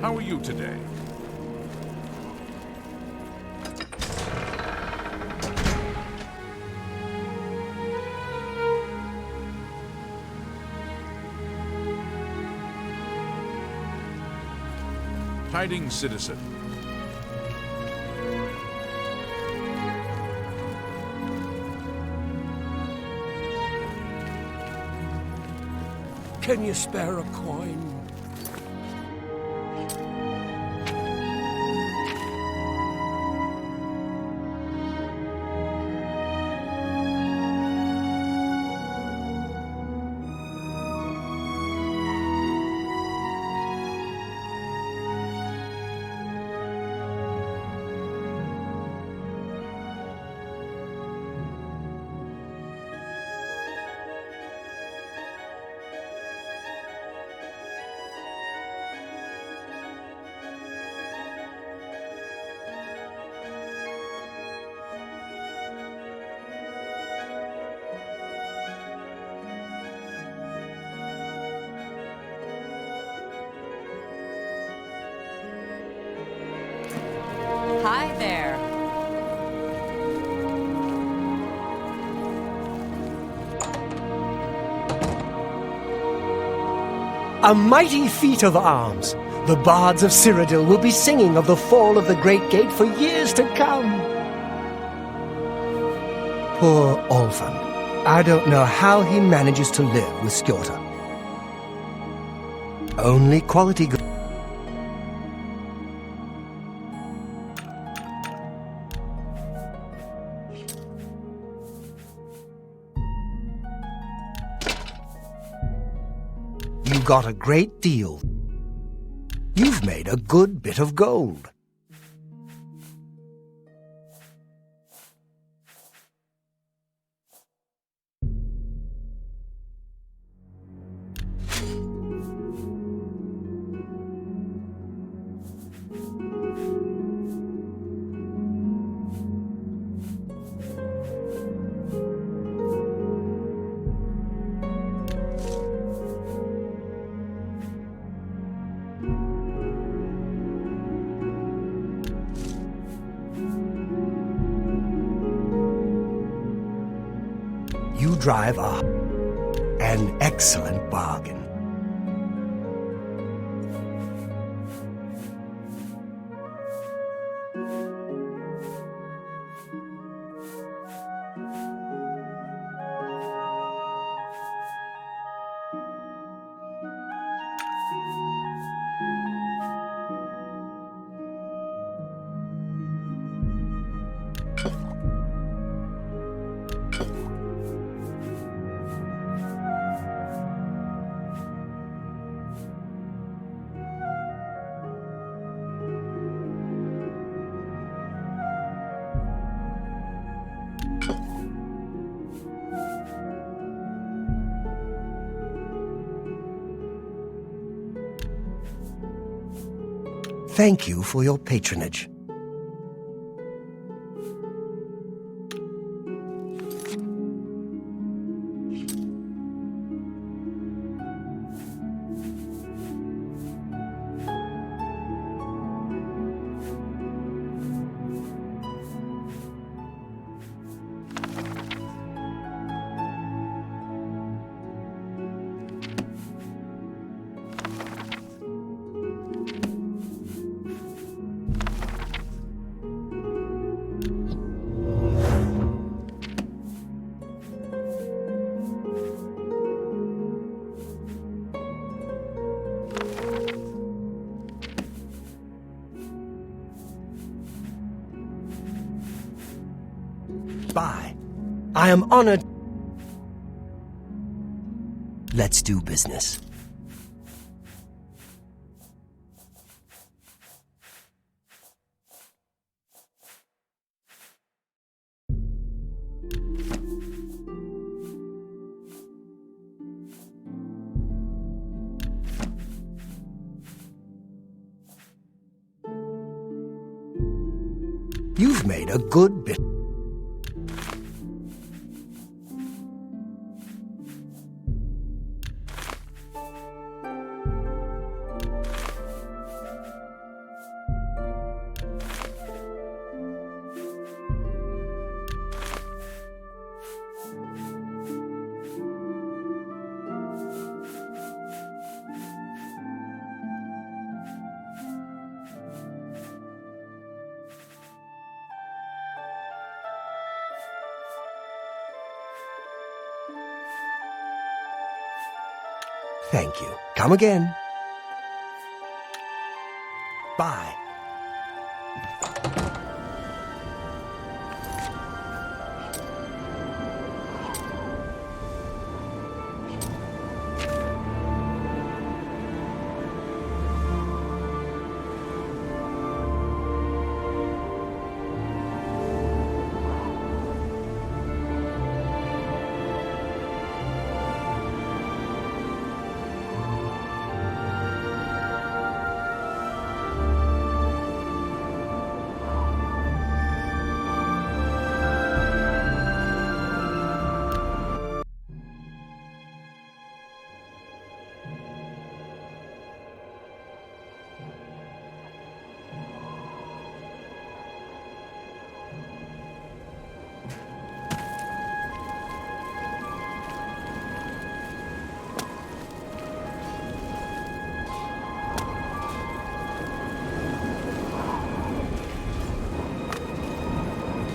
How are you today? Tidings, citizen. Can you spare a coin? Hi there. A mighty feat of arms. The bards of Cyrodiil will be singing of the fall of the Great Gate for years to come. Poor Olfan. I don't know how he manages to live with Skjorta. Only quality goods. You got a great deal. You've made a good bit of gold. You drive an excellent bargain. Thank you for your patronage. Bye. I am honored. Let's do business. You've made a good bit. Thank you. Come again. Bye.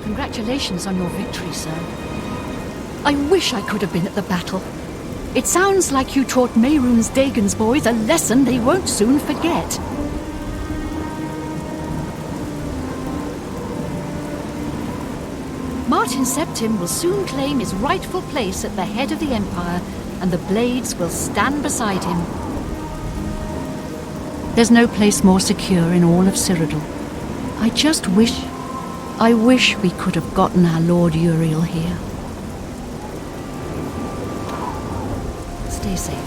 Congratulations on your victory, sir. I wish I could have been at the battle. It sounds like you taught Mehrunes Dagon's boys a lesson they won't soon forget. Martin Septim will soon claim his rightful place at the head of the Empire, and the Blades will stand beside him. There's no place more secure in all of Cyrodiil. I wish we could have gotten our Lord Uriel here. Stay safe.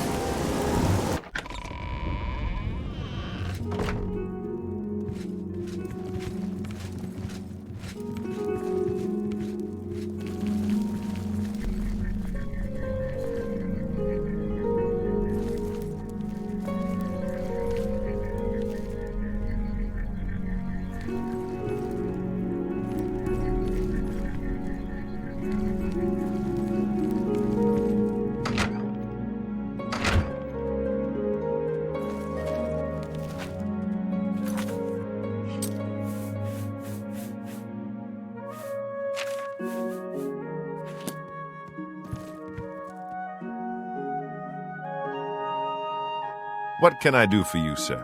What can I do for you, sir?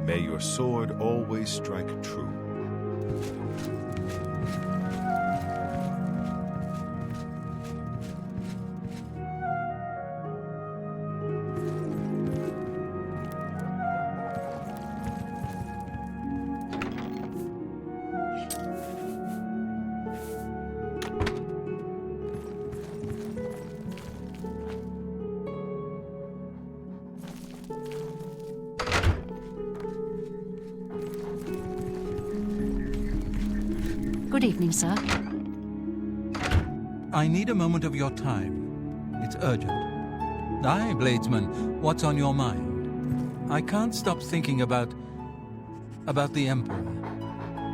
May your sword always strike true. Good evening, sir. I need a moment of your time. It's urgent. Aye, Bladesman, what's on your mind? I can't stop thinking about the Emperor.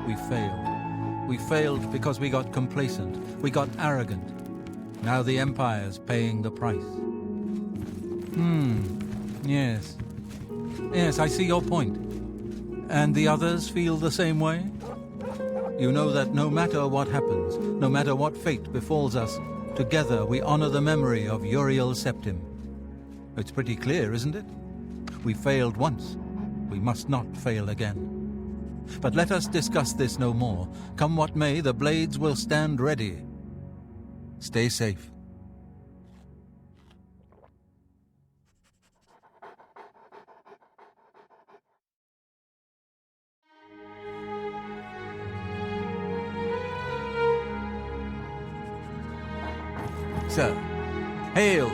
We failed. We failed because we got complacent. We got arrogant. Now the Empire's paying the price. Yes. Yes, I see your point. And the others feel the same way? You know that no matter what happens, no matter what fate befalls us, together we honor the memory of Uriel Septim. It's pretty clear, isn't it? We failed once. We must not fail again. But let us discuss this no more. Come what may, the Blades will stand ready. Stay safe. Sir, hail!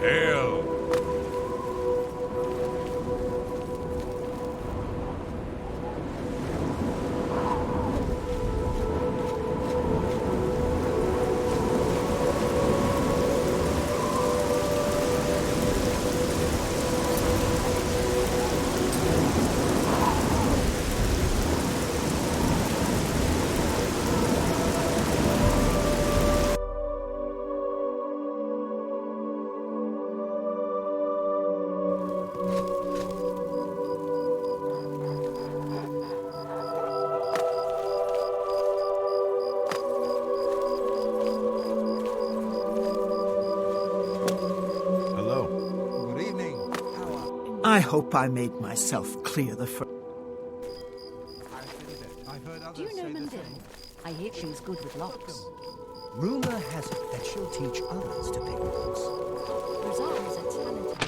Hail! I hope I made myself clear the first. Do you know Mandil? I hear she's good with locks. Rumor has it that she'll teach others to pick locks. Rosa's a talented...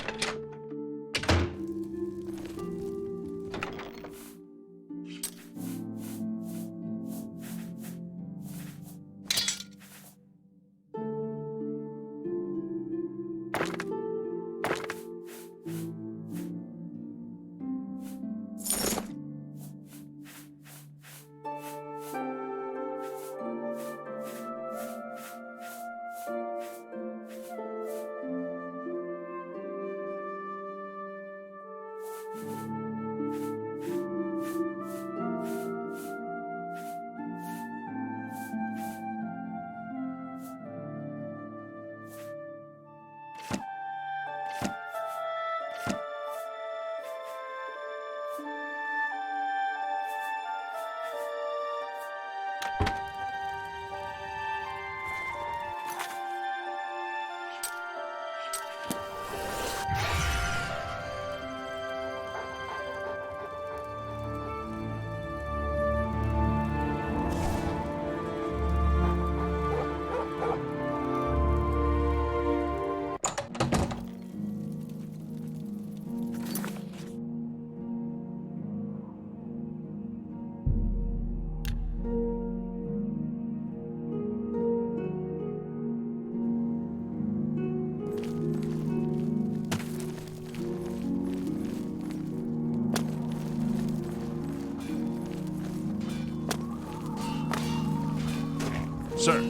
Sir.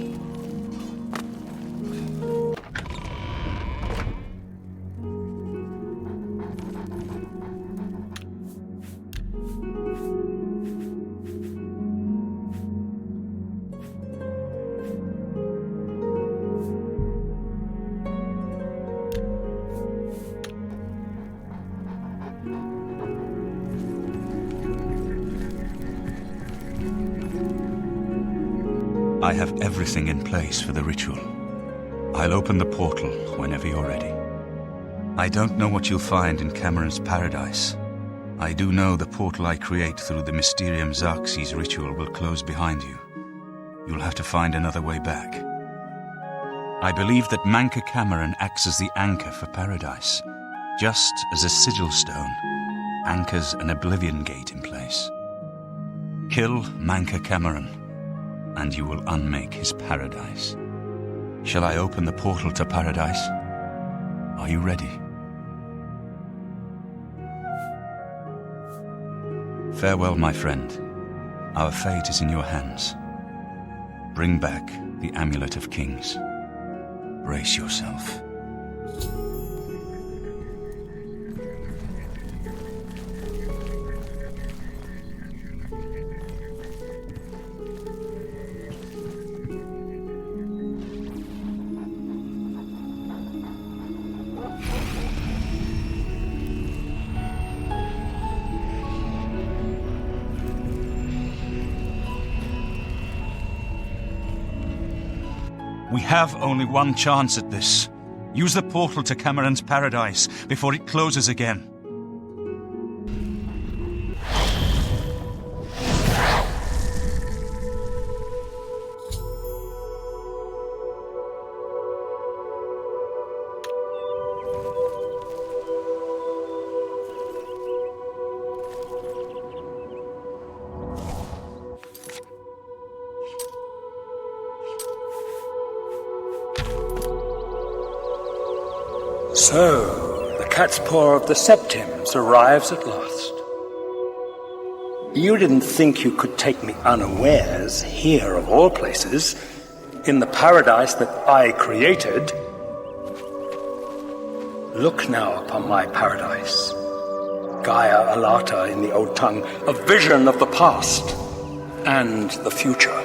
I have everything in place for the ritual. I'll open the portal whenever you're ready. I don't know what you'll find in Cameron's paradise. I do know the portal I create through the Mysterium Xerxes ritual will close behind you. You'll have to find another way back. I believe that Manca Cameron acts as the anchor for paradise, just as a sigil stone anchors an Oblivion gate in place. Kill Manca Cameron, and you will unmake his paradise. Shall I open the portal to paradise? Are you ready? Farewell, my friend. Our fate is in your hands. Bring back the Amulet of Kings. Brace yourself. We have only one chance at this. Use the portal to Cameron's paradise before it closes again. So, the cat's paw of the Septims arrives at last. You didn't think you could take me unawares here, of all places, in the paradise that I created. Look now upon my paradise. Gaia Alata in the old tongue, a vision of the past and the future.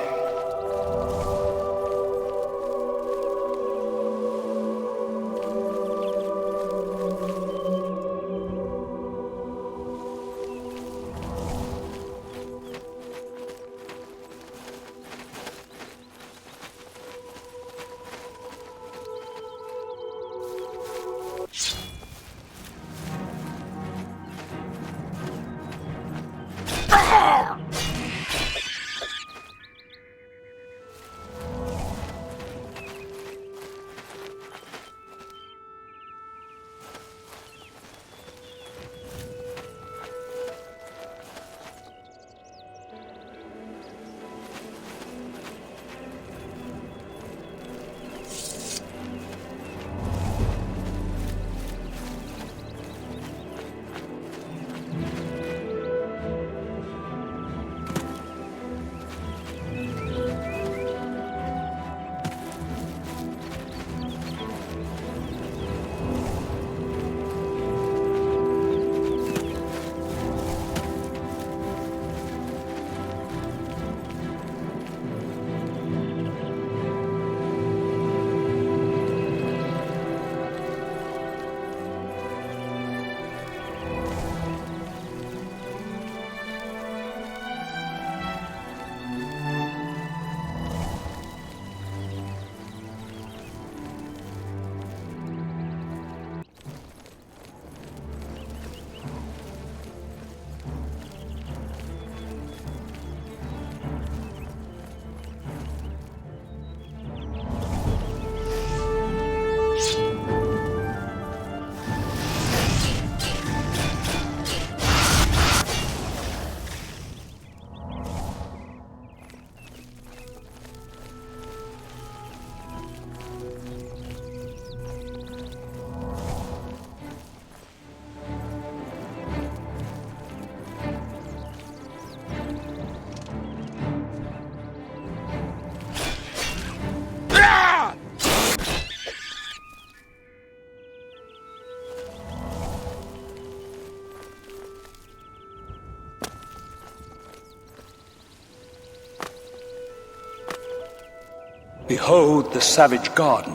Behold the savage garden,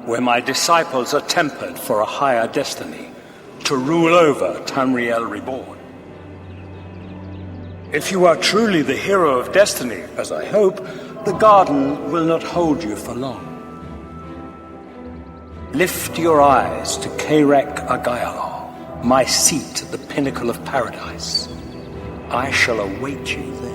where my disciples are tempered for a higher destiny, to rule over Tamriel Reborn. If you are truly the hero of destiny, as I hope, the garden will not hold you for long. Lift your eyes to Kairek Agayalor, my seat at the pinnacle of paradise. I shall await you there.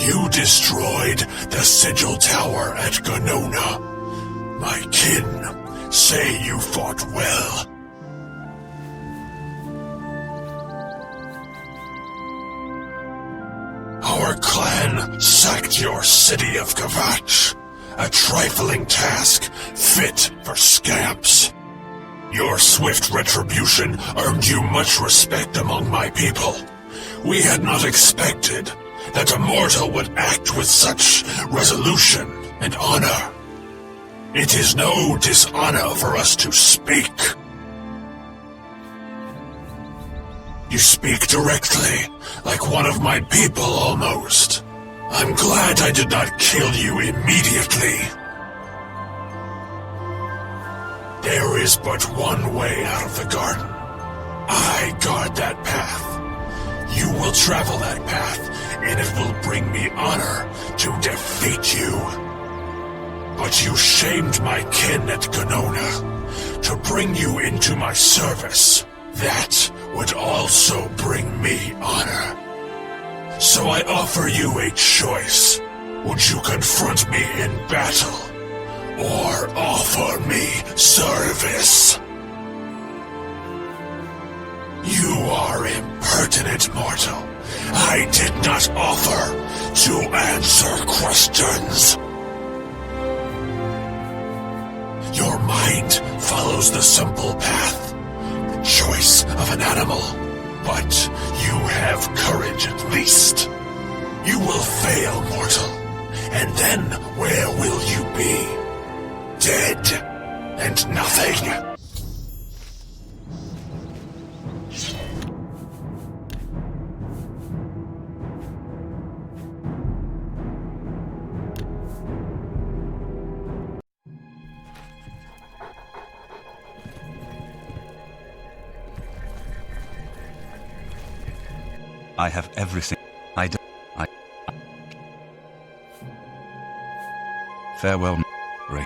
You destroyed the Sigil Tower at Ganona. My kin say you fought well. Our clan sacked your city of Kavach, a trifling task fit for scamps. Your swift retribution earned you much respect among my people. We had not expected that a mortal would act with such resolution and honor. It is no dishonor for us to speak. You speak directly, like one of my people almost. I'm glad I did not kill you immediately. There is but one way out of the garden. I guard that path. You will travel that path, and it will bring me honor to defeat you. But you shamed my kin at Ganona. To bring you into my service, that would also bring me honor. So I offer you a choice. Would you confront me in battle, or offer offer me service. You are impertinent mortal. I did not offer to answer questions. Your mind follows the simple path, the choice of an animal. But you have courage at least. You will fail, mortal. And then where will you be? Dead and nothing. I have everything. I Farewell, Ray.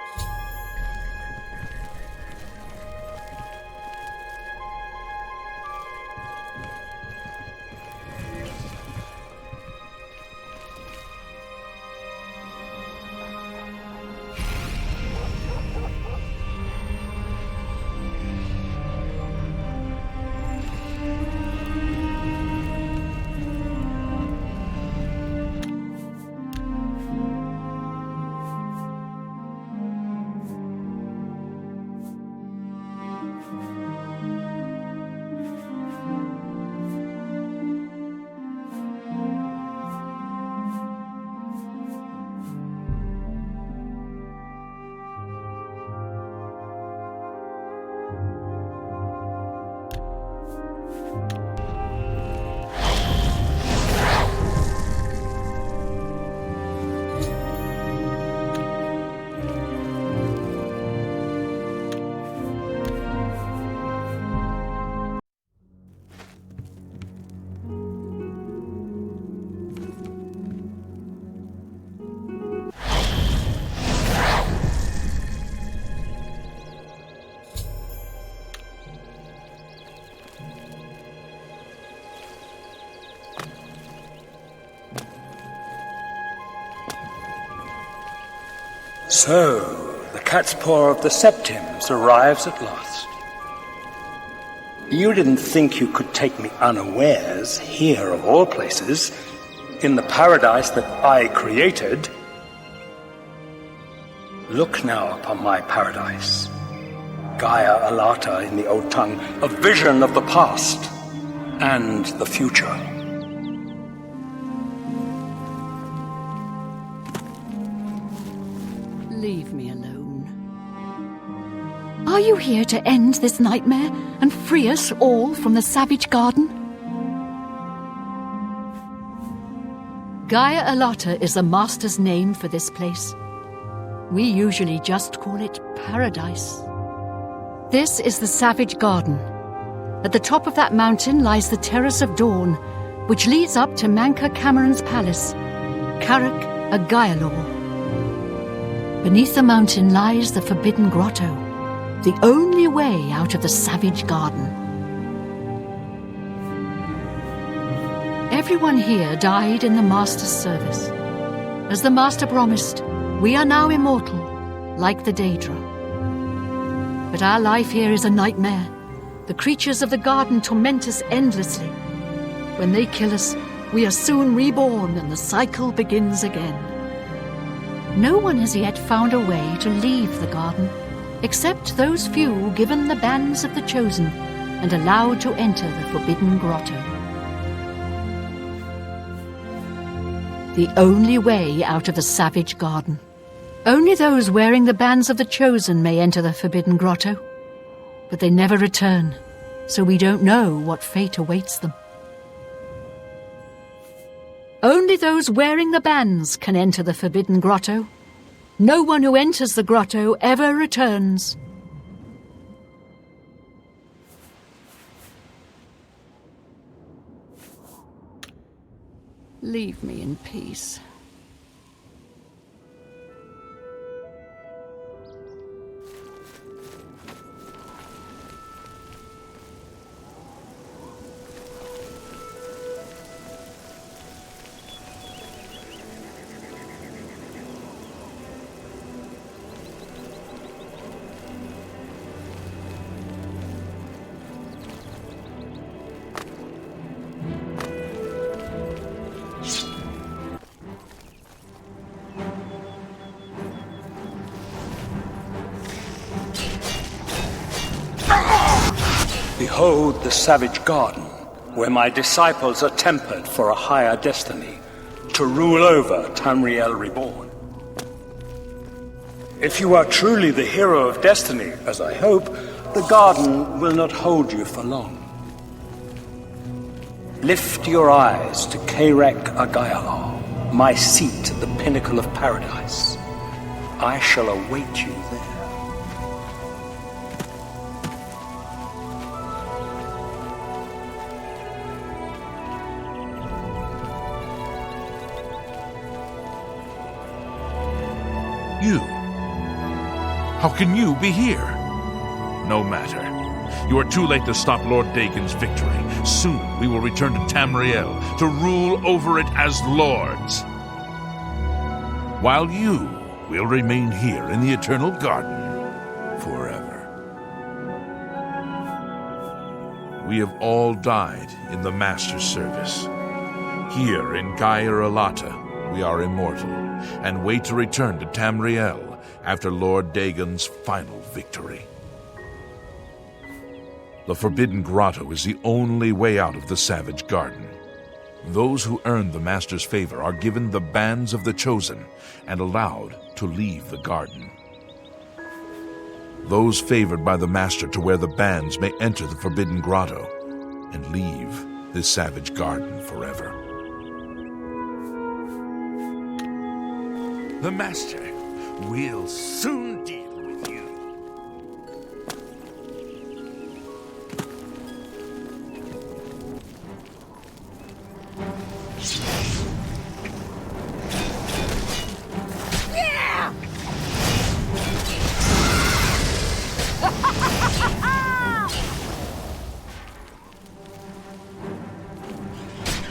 So, the cat's paw of the Septims arrives at last. You didn't think you could take me unawares, here of all places, in the paradise that I created. Look now upon my paradise. Gaia Alata in the old tongue, a vision of the past and the future. Leave me alone. Are you here to end this nightmare and free us all from the savage garden? Gaia Alata is the master's name for this place. We usually just call it paradise. This is the savage garden. At the top of that mountain lies the Terrace of Dawn, which leads up to Manka Cameron's palace, Karak Agaialor. Beneath the mountain lies the Forbidden Grotto, the only way out of the savage garden. Everyone here died in the Master's service. As the Master promised, we are now immortal, like the Daedra. But our life here is a nightmare. The creatures of the garden torment us endlessly. When they kill us, we are soon reborn and the cycle begins again. No one has yet found a way to leave the garden, except those few given the bands of the Chosen and allowed to enter the Forbidden Grotto. The only way out of the savage garden. Only those wearing the bands of the Chosen may enter the Forbidden Grotto, but they never return, so we don't know what fate awaits them. Only those wearing the bands can enter the Forbidden Grotto. No one who enters the grotto ever returns. Leave me in peace. Behold the savage garden, where my disciples are tempered for a higher destiny, to rule over Tamriel Reborn. If you are truly the hero of destiny, as I hope, the garden will not hold you for long. Lift your eyes to Kairek Agayalor, my seat at the pinnacle of paradise. I shall await you there. You? How can you be here? No matter. You are too late to stop Lord Dagon's victory. Soon we will return to Tamriel to rule over it as lords. While you will remain here in the Eternal Garden forever. We have all died in the Master's service. Here in Gaia Alata, we are immortal and wait to return to Tamriel after Lord Dagon's final victory. The Forbidden Grotto is the only way out of the Savage Garden. Those who earn the Master's favor are given the Bands of the Chosen and allowed to leave the garden. Those favored by the Master to wear the bands may enter the Forbidden Grotto and leave this Savage Garden forever. The Master will soon deal with you.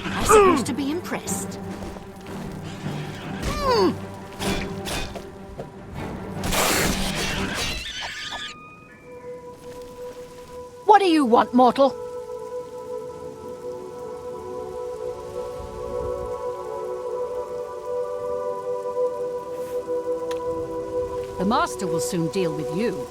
I'm supposed to be impressed. What do you want, mortal? The Master will soon deal with you.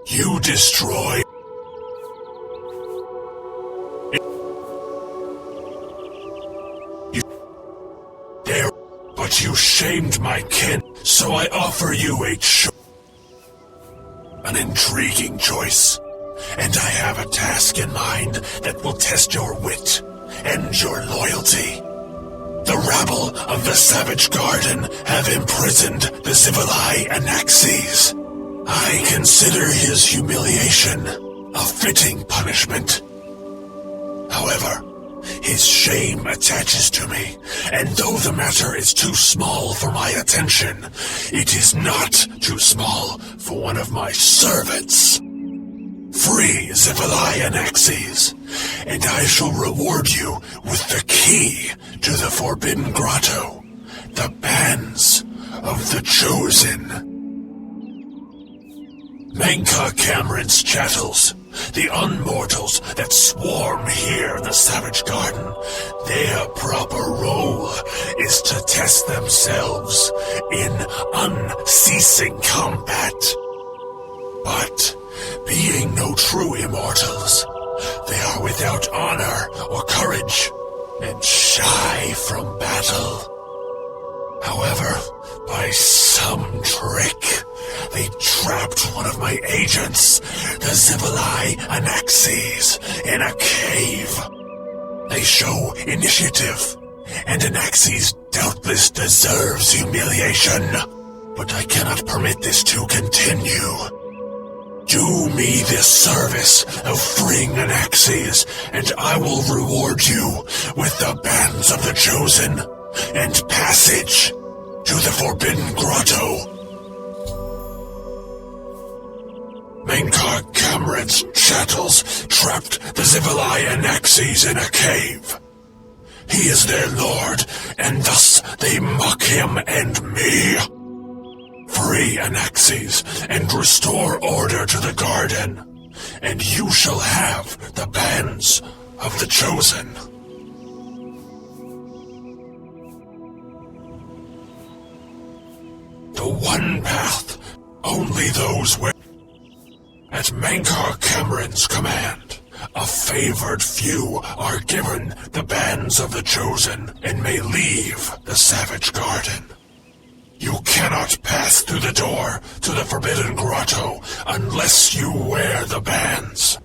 You destroy. You dare, but you shamed my kin, so I offer you an intriguing choice. And I have a task in mind that will test your wit and your loyalty. The rabble of the Savage Garden have imprisoned the Zivalai Anaxes. I consider his humiliation a fitting punishment. However, his shame attaches to me, and though the matter is too small for my attention, it is not too small for one of my servants. Free Zivalai Anaxes, and I shall reward you with the key to the Forbidden Grotto, the Bands of the Chosen. Menka Cameron's chattels, the unmortals that swarm here in the Savage Garden, their proper role is to test themselves in unceasing combat. But, being no true immortals, they are without honor or courage, and shy from battle. However, by some trick, They trapped one of my agents, the Zibalai Anaxes, in a cave. They show initiative, and Anaxes doubtless deserves humiliation. But I cannot permit this to continue. Do me this service of freeing Anaxes, and I will reward you with the bands of the Chosen and passage to the Forbidden Grotto. Mankar Cameron's chattels trapped the Zibalai Anaxes in a cave. He is their lord, and thus they mock him and me. Free Anaxes and restore order to the garden, and you shall have the bands of the Chosen. The one path, only those where... At Mankar Cameron's command, a favored few are given the bands of the Chosen and may leave the Savage Garden. You cannot pass through the door to the Forbidden Grotto unless you wear the bands.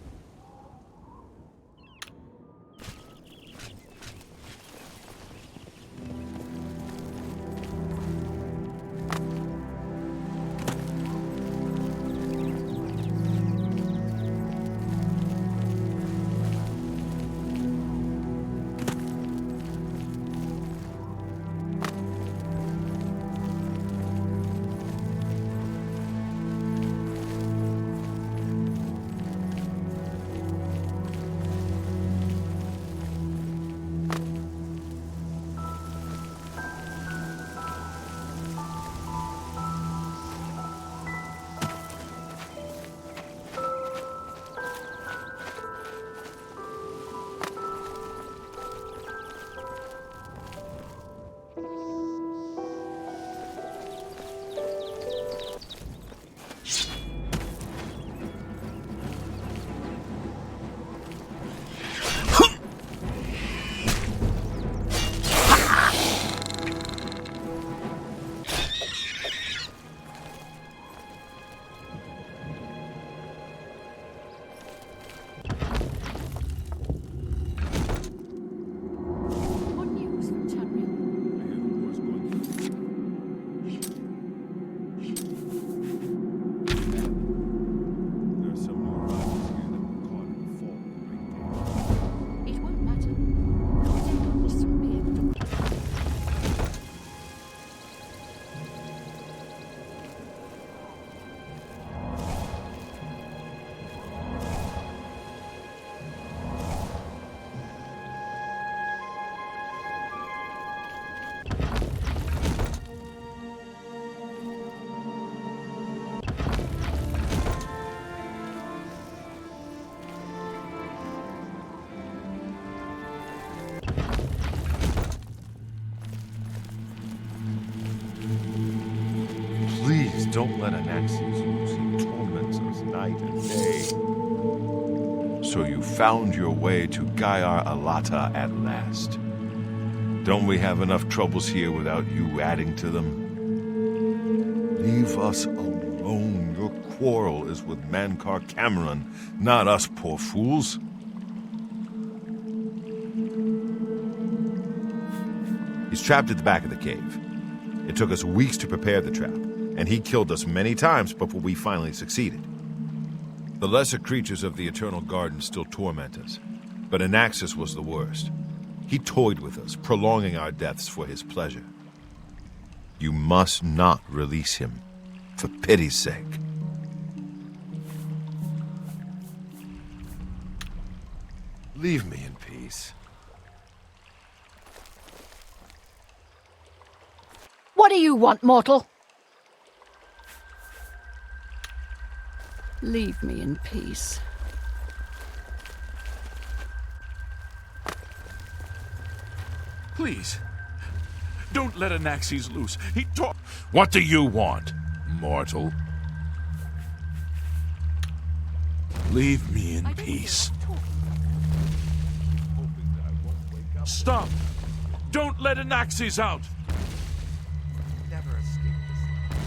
Don't let Anaxes loose. He torments us night and day. So you found your way to Gaiar Alata at last. Don't we have enough troubles here without you adding to them? Leave us alone. Your quarrel is with Mankar Cameron, not us poor fools. He's trapped at the back of the cave. It took us weeks to prepare the trap, and he killed us many times before we finally succeeded. The lesser creatures of the Eternal Garden still torment us, but Anaxes was the worst. He toyed with us, prolonging our deaths for his pleasure. You must not release him, for pity's sake. Leave me in peace. What do you want, mortal? Leave me in peace. Please, don't let Anaxes loose. He talk. What do you want, mortal? Leave me in peace. Stop! Don't let Anaxes out! Never escape this life.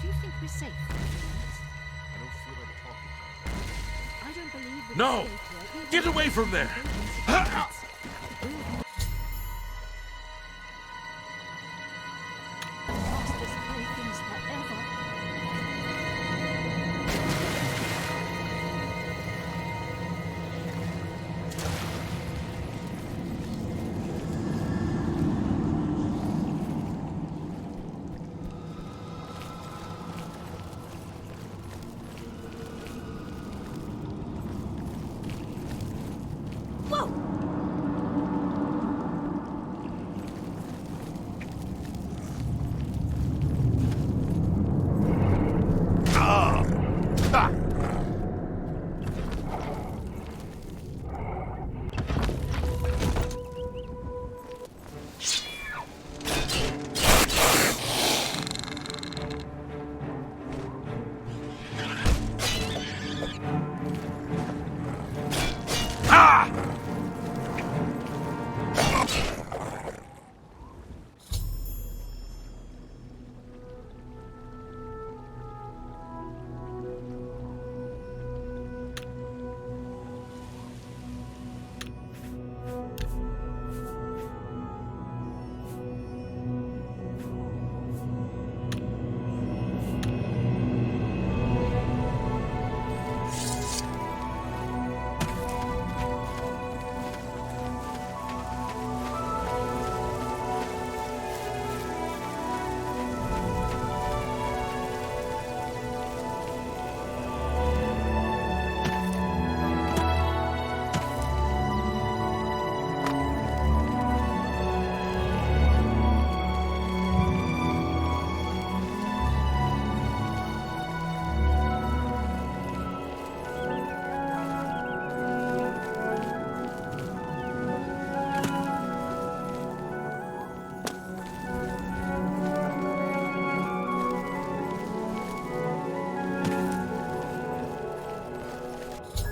Do we're safe. I don't feel like talking. I don't believe that No! Get away from there! This playthings forever.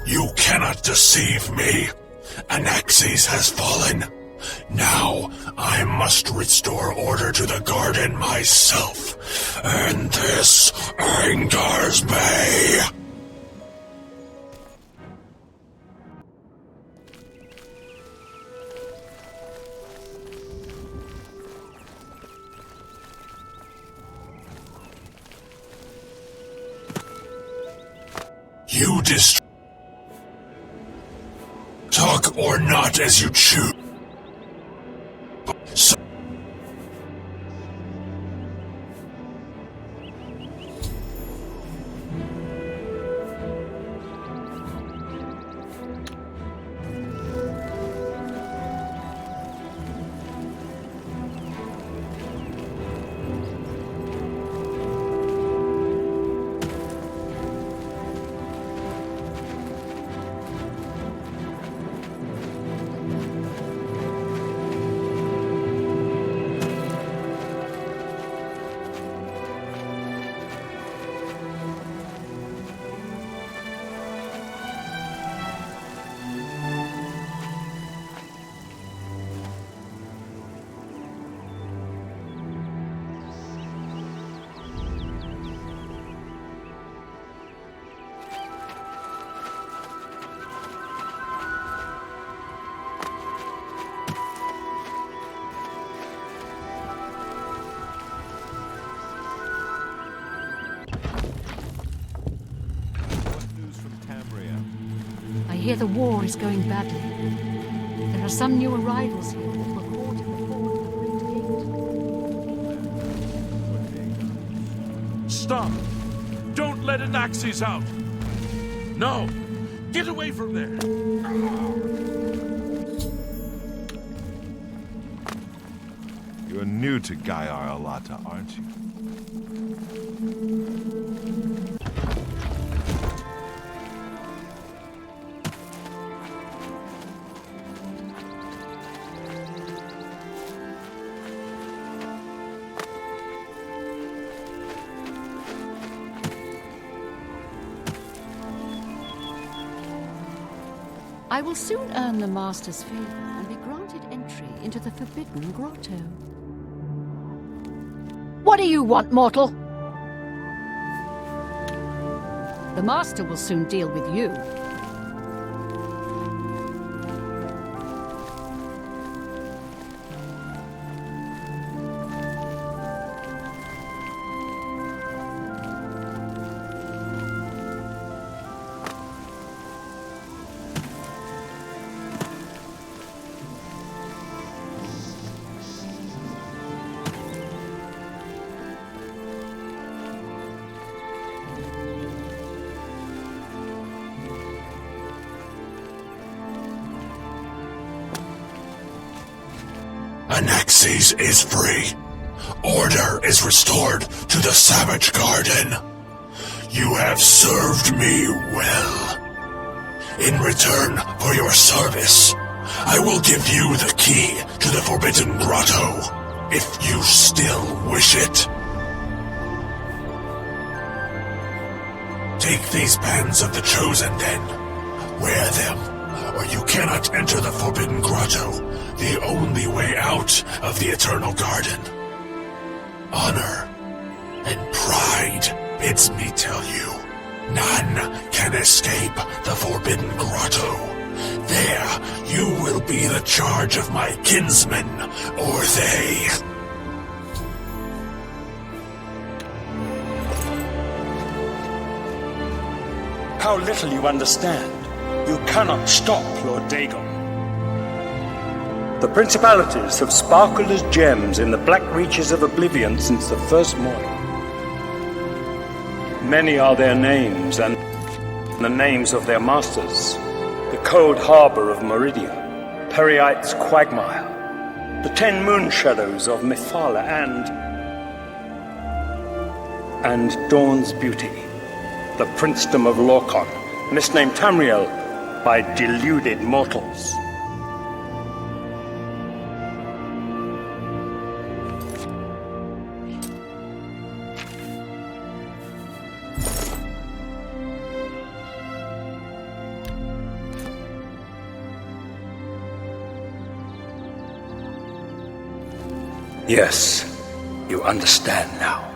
You cannot deceive me. Anaxes has fallen. Now I must restore order to the garden myself. And this angers me. You talk or not as you choose. I hear the war is going badly. There are some new arrivals here that were caught in the fall of the Great Gate. Stop! Don't let Anaxes out! No! Get away from there! You're new to Gaiar Alata, aren't you? I will soon earn the Master's favor and be granted entry into the Forbidden Grotto. What do you want, mortal? The Master will soon deal with you. Anaxes is free. Order is restored to the Savage Garden. You have served me well. In return for your service, I will give you the key to the Forbidden Grotto, if you still wish it. Take these bands of the Chosen then. Wear them, or you cannot enter the Forbidden Grotto, the only way out of the Eternal Garden. Honor and pride bids me tell you, none can escape the Forbidden Grotto. There, you will be the charge of my kinsmen, or they. How little you understand. You cannot stop Lord Dagon. The principalities have sparkled as gems in the black reaches of Oblivion since the first morning. Many are their names, and the names of their masters. The cold harbor of Meridia, Periite's quagmire, the 10 moon shadows of Mephala, and Dawn's beauty, the princedom of Lorkhon, misnamed Tamriel by deluded mortals. Yes, you understand now.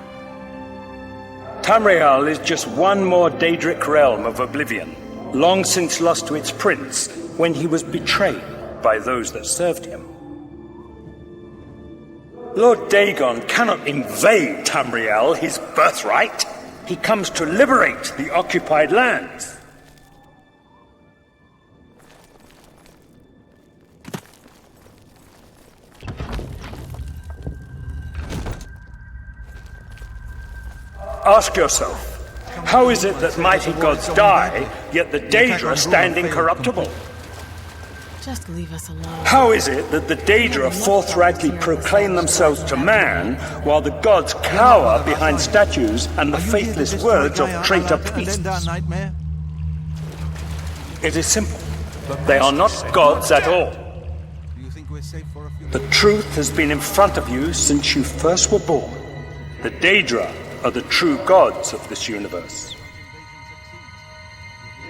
Tamriel is just one more Daedric realm of Oblivion, long since lost to its prince when he was betrayed by those that served him. Lord Dagon cannot invade Tamriel, his birthright. He comes to liberate the occupied lands. Ask yourself, how is it that mighty gods die, yet the Daedra stand incorruptible? Just leave us alone. How is it that the Daedra forthrightly proclaim themselves to man, while the gods cower behind statues and the faithless words of traitor priests? It is simple. They are not gods at all. The truth has been in front of you since you first were born. The Daedra are the true gods of this universe.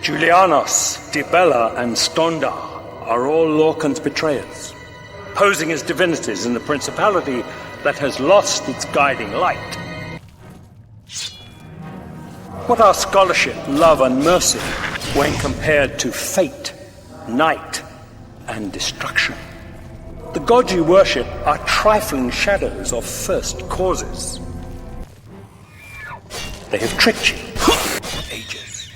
Julianos, Dibella, and Stondar are all Lorkhan's betrayers, posing as divinities in the principality that has lost its guiding light. What are scholarship, love, and mercy when compared to fate, night, and destruction? The gods you worship are trifling shadows of first causes. They have tricked you for ages.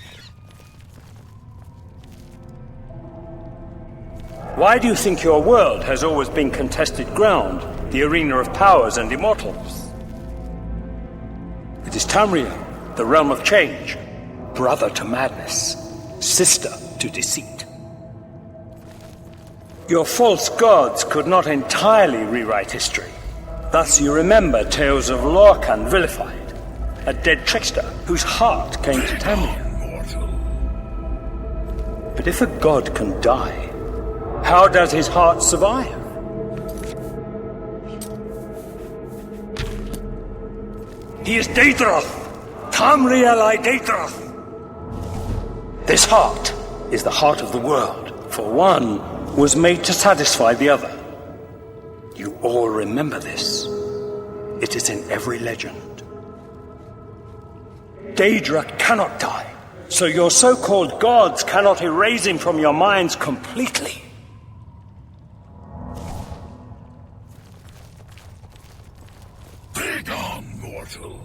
Why do you think your world has always been contested ground, the arena of powers and immortals? It is Tamriel, the realm of change, brother to madness, sister to deceit. Your false gods could not entirely rewrite history. Thus you remember tales of Lorkhan vilified, a dead trickster whose heart came to Tamriel. But if a god can die, how does his heart survive? He is Daedroth! Tamriel I Daedroth! This heart is the heart of the world, for one was made to satisfy the other. You all remember this. It is in every legend. Daedra cannot die, So your so-called gods cannot erase him from your minds completely. Begone, mortal.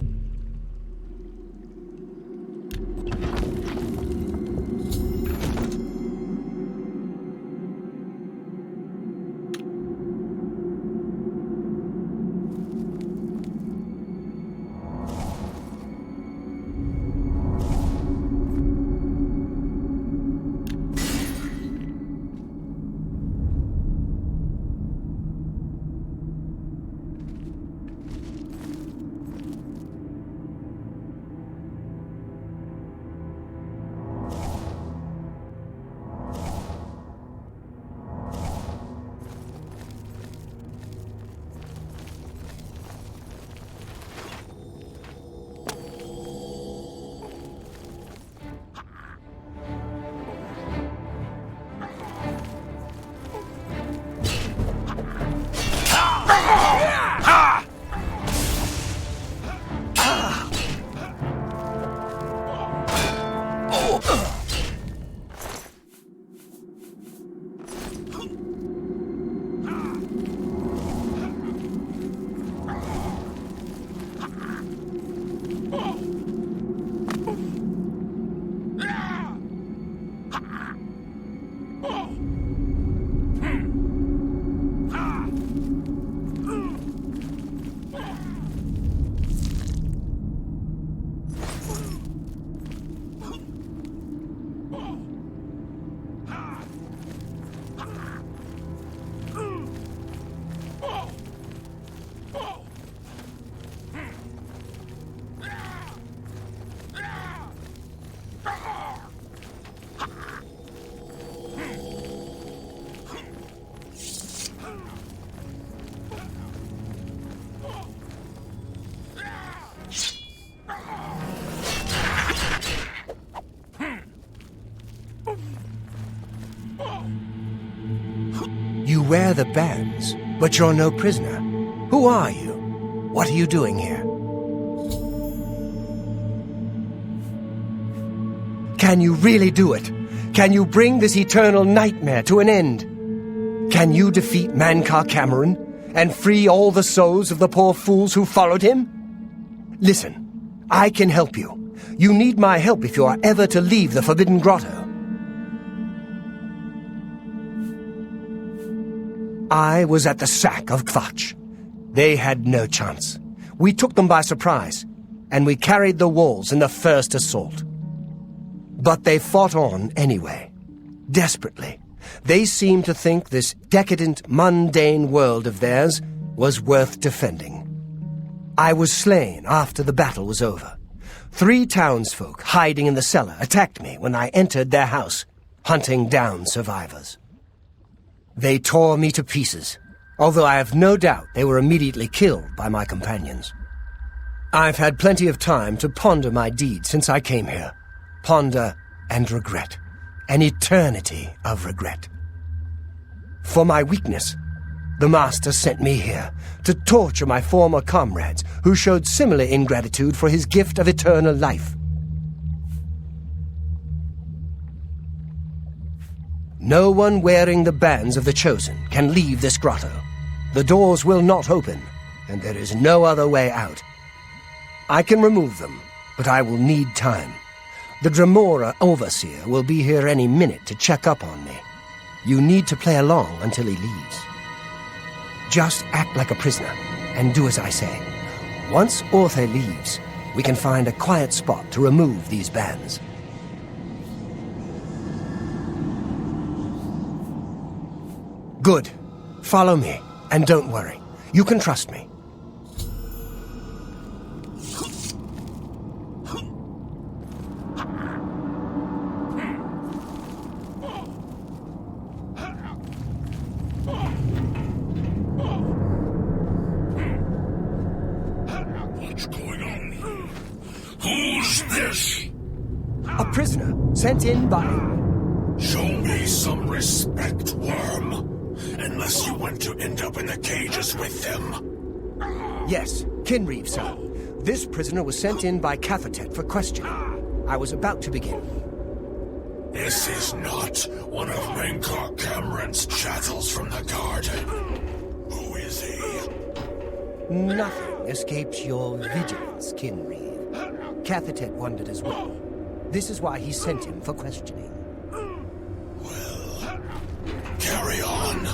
You wear the bands, but you're no prisoner. Who are you? What are you doing here? Can you really do it? Can you bring this eternal nightmare to an end? Can you defeat Mankar Cameron and free all the souls of the poor fools who followed him? Listen, I can help you. You need my help if you are ever to leave the Forbidden Grotto. I was at the sack of Kvatch. They had no chance. We took them by surprise, and we carried the walls in the first assault. But they fought on anyway, desperately. They seemed to think this decadent, mundane world of theirs was worth defending. I was slain after the battle was over. 3 townsfolk hiding in the cellar attacked me when I entered their house, hunting down survivors. They tore me to pieces, although I have no doubt they were immediately killed by my companions. I've had plenty of time to ponder my deeds since I came here. Ponder and regret. An eternity of regret. For my weakness, the Master sent me here to torture my former comrades who showed similar ingratitude for his gift of eternal life. No one wearing the bands of the Chosen can leave this grotto. The doors will not open, and there is no other way out. I can remove them, but I will need time. The Dremora Overseer will be here any minute to check up on me. You need to play along until he leaves. Just act like a prisoner, and do as I say. Once Orthe leaves, we can find a quiet spot to remove these bands. Good. Follow me, and don't worry. You can trust me. What's going on? Who's this? A prisoner, sent in by... Show me some respect, worm. Unless you want to end up in the cages with them. Yes, Kinreeve, sir. This prisoner was sent in by Cafetet for questioning. I was about to begin. This is not one of Mankar Cameron's chattels from the garden. Who is he? Nothing escapes your vigilance, Kinreeve. Cathatet wondered as well. This is why he sent him for questioning. Well, carry on.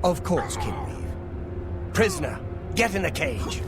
Of course, Kinreeve. Prisoner, get in the cage.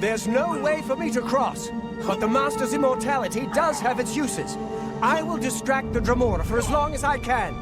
There's no way for me to cross, but the Master's immortality does have its uses. I will distract the Dremora for as long as I can.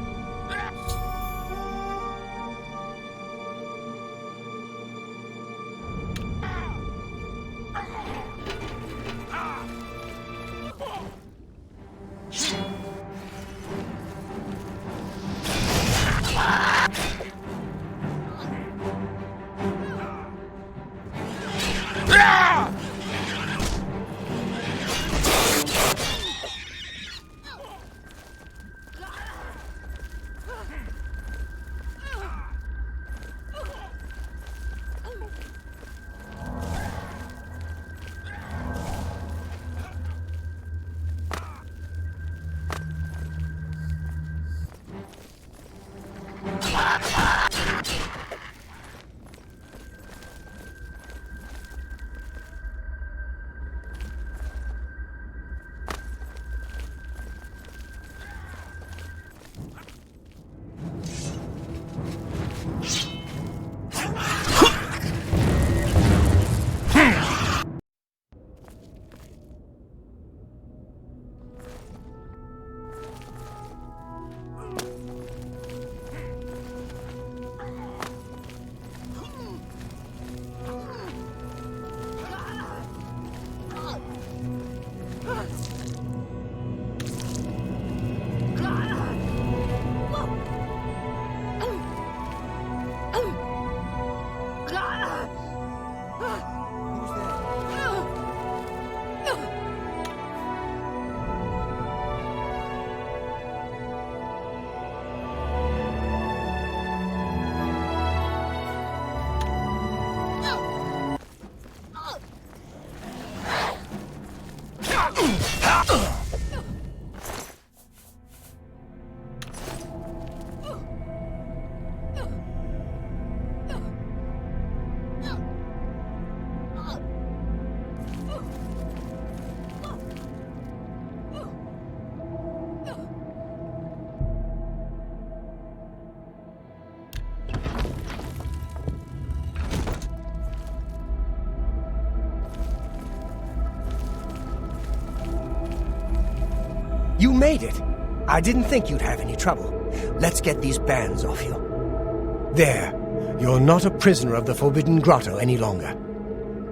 You made it! I didn't think you'd have any trouble. Let's get these bands off you. There. You're not a prisoner of the Forbidden Grotto any longer.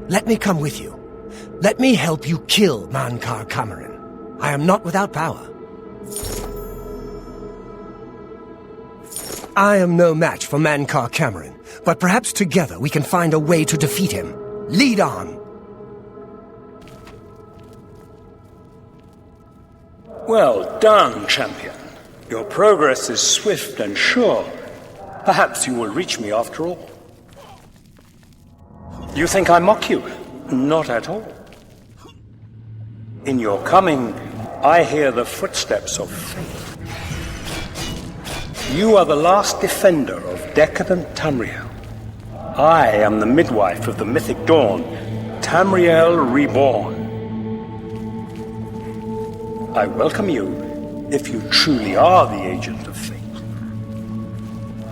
Let me come with you. Let me help you kill Mankar Cameron. I am not without power. I am no match for Mankar Cameron, but perhaps together we can find a way to defeat him. Lead on! Well done, champion. Your progress is swift and sure. Perhaps you will reach me after all. You think I mock you? Not at all. In your coming, I hear the footsteps of fate. You are the last defender of decadent Tamriel. I am the midwife of the mythic dawn, Tamriel reborn. I welcome you, if you truly are the agent of fate.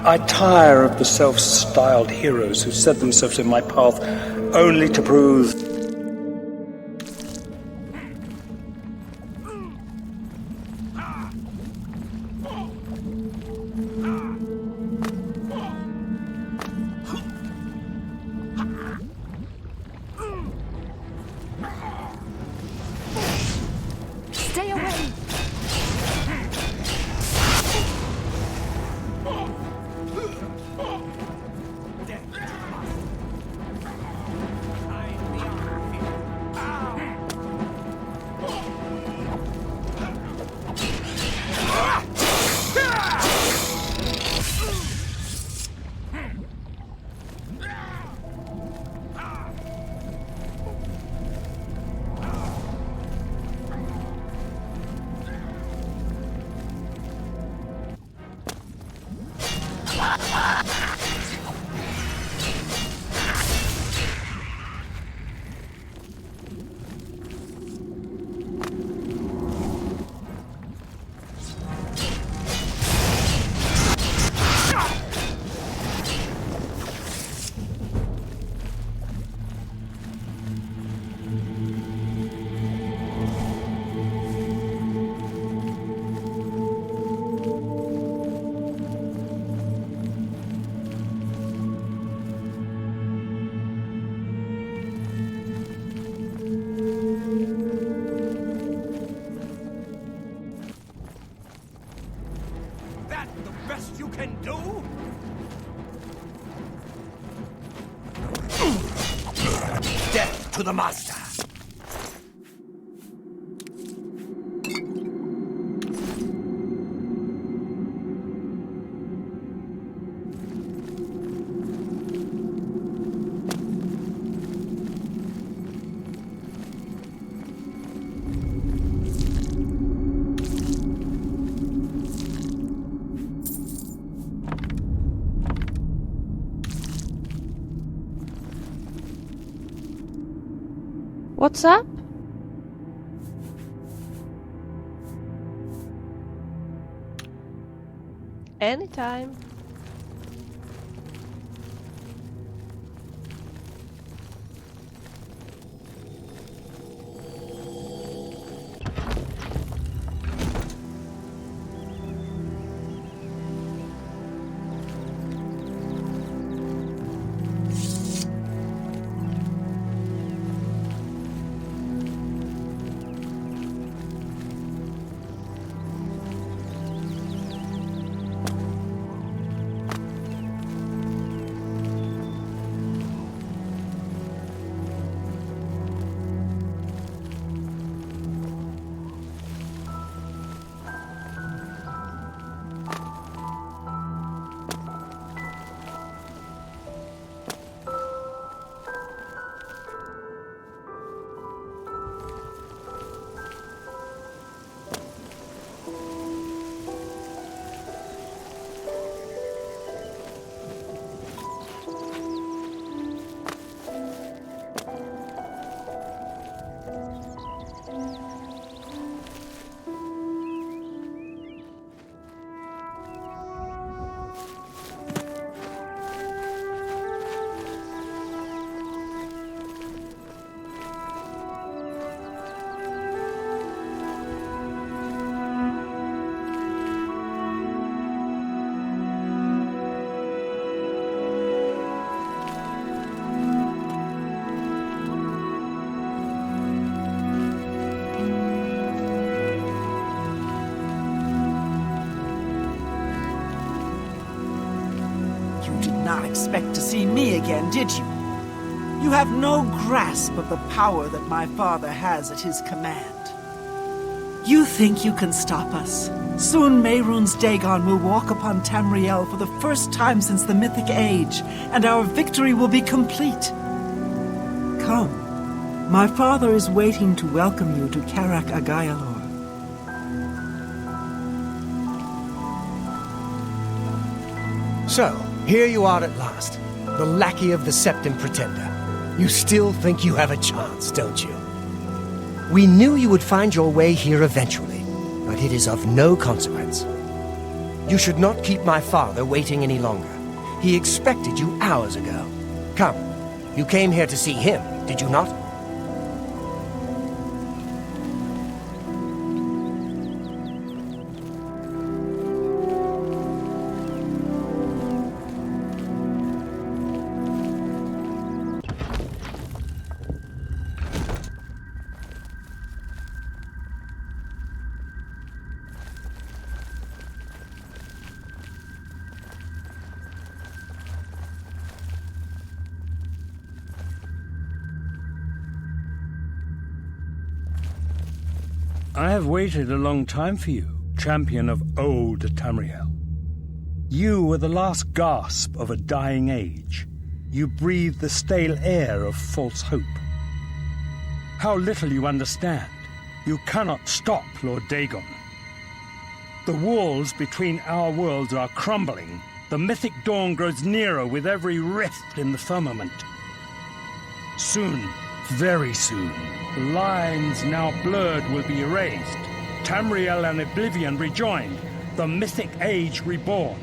I tire of the self-styled heroes who set themselves in my path only to prove Death to the Master! What's up? Anytime. Not expect to see me again, did you? You have no grasp of the power that my father has at his command. You think you can stop us? Soon Mehrunes Dagon will walk upon Tamriel for the first time since the Mythic Age, and our victory will be complete. Come. My father is waiting to welcome you to Karak Agayalor. So, here you are at last, the lackey of the Septim Pretender. You still think you have a chance, don't you? We knew you would find your way here eventually, but it is of no consequence. You should not keep my father waiting any longer. He expected you hours ago. Come, you came here to see him, did you not? I have waited a long time for you, champion of old Tamriel. You were the last gasp of a dying age. You breathed the stale air of false hope. How little you understand. You cannot stop Lord Dagon. The walls between our worlds are crumbling, The mythic dawn grows nearer with every rift in the firmament. Soon, very soon, the lines now blurred will be erased. Tamriel and Oblivion rejoined, the mythic age reborn.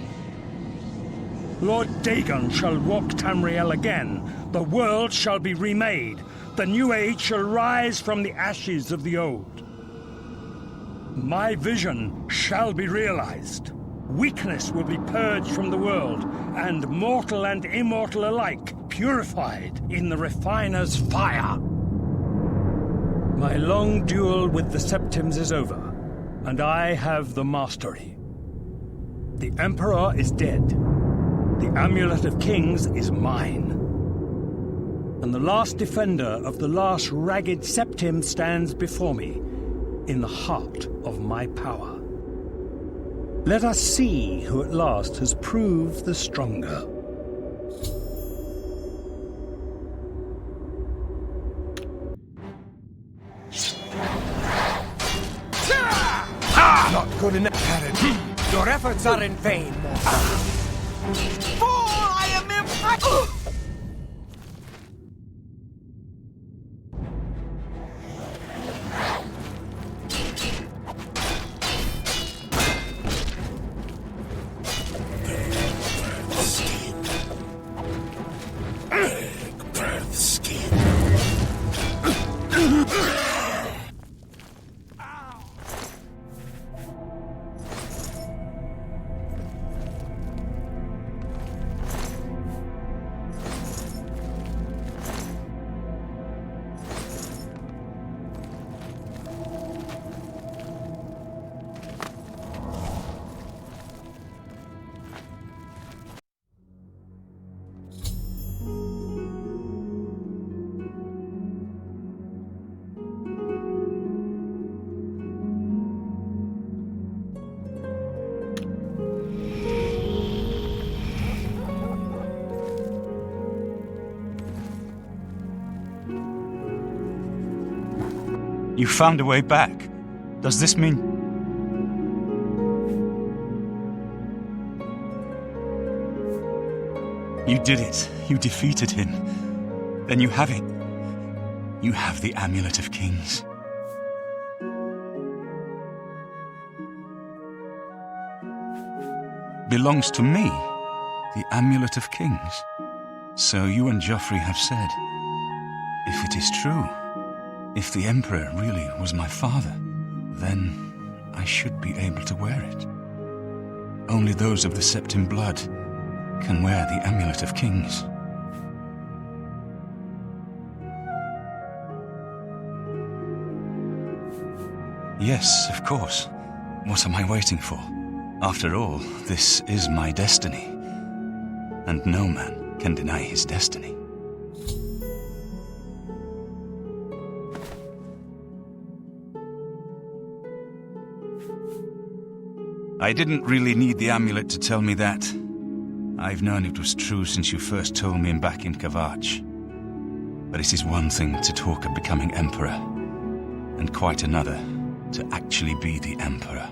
Lord Dagon shall walk Tamriel again. The world shall be remade. The new age shall rise from the ashes of the old. My vision shall be realized. Weakness will be purged from the world, and mortal and immortal alike purified in the refiner's fire. My long duel with the Septims is over, and I have the mastery. The Emperor is dead. The Amulet of Kings is mine. And the last defender of the last ragged Septim stands before me, in the heart of my power. Let us see who at last has proved the stronger. Not good enough, Harry. Your efforts are in vain, mortal. I am impressed! Breath scheme. You found a way back. Does this mean... You did it. You defeated him. Then you have it. You have the Amulet of Kings. Belongs to me, the Amulet of Kings. So you and Joffrey have said, if it is true, if the Emperor really was my father, then I should be able to wear it. Only those of the Septim blood can wear the Amulet of Kings. Yes, of course. What am I waiting for? After all, this is my destiny. And no man can deny his destiny. I didn't really need the amulet to tell me that. I've known it was true since you first told me back in Kavach. But it is one thing to talk of becoming Emperor, and quite another to actually be the Emperor.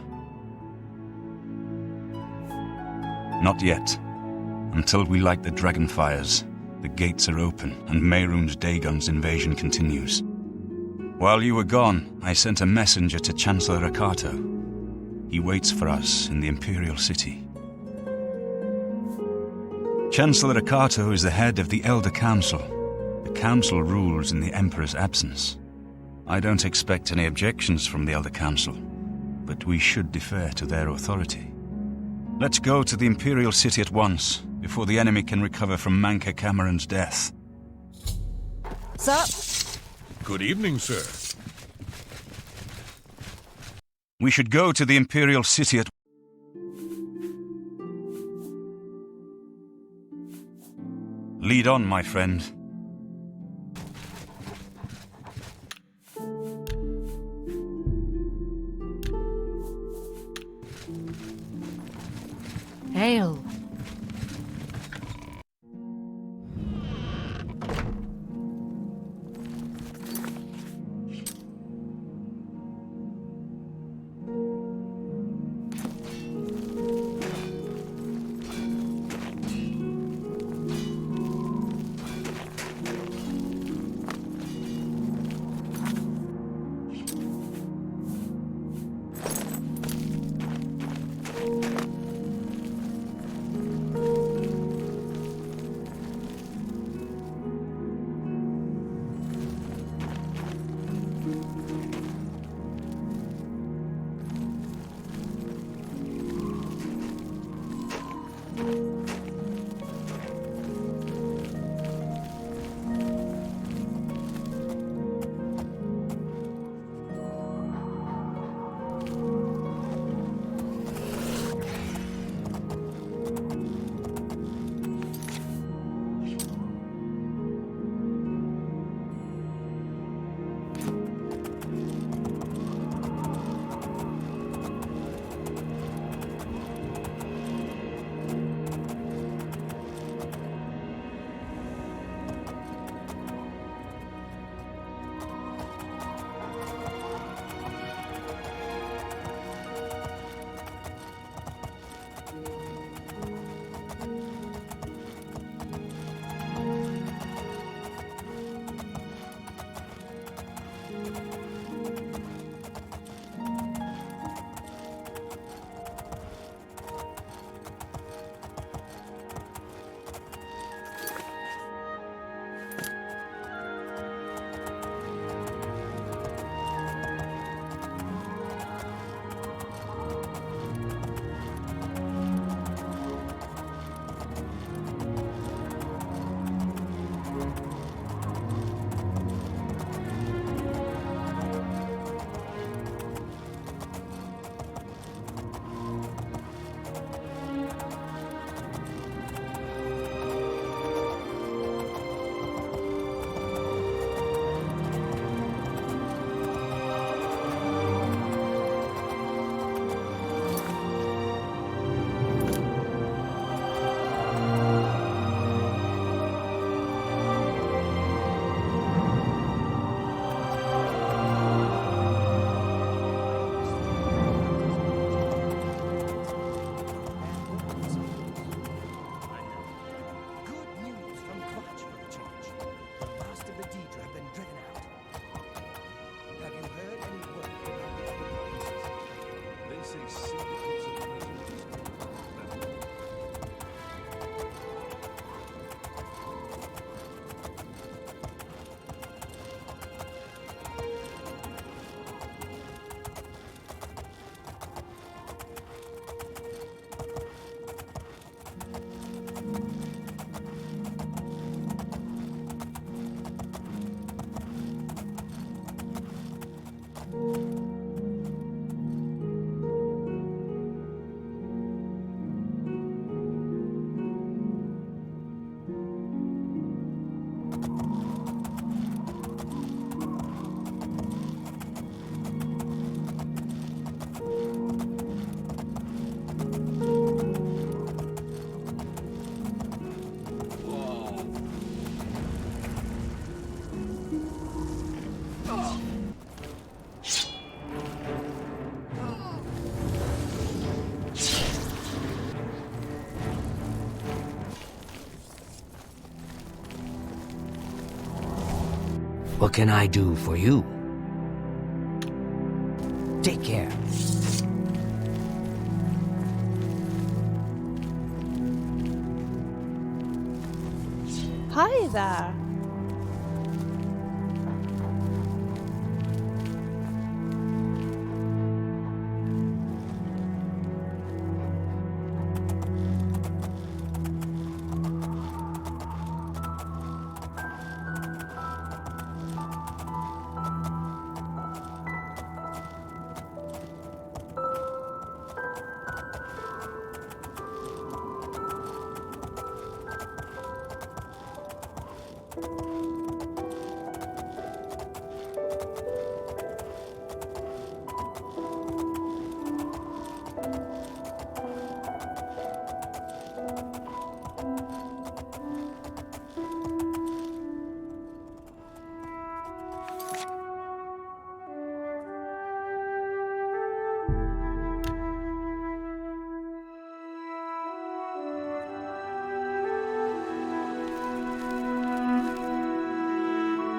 Not yet. Until we light the Dragonfires, the gates are open and Mehrunes Dagon's invasion continues. While you were gone, I sent a messenger to Chancellor Akato. He waits for us in the Imperial City. Chancellor Akato is the head of the Elder Council. The Council rules in the Emperor's absence. I don't expect any objections from the Elder Council, but we should defer to their authority. Let's go to the Imperial City at once, before the enemy can recover from Manca Cameron's death. Sir? Good evening, sir. We should go to the Imperial City at... Lead on, my friend. Hail. What can I do for you? Take care. Hi there.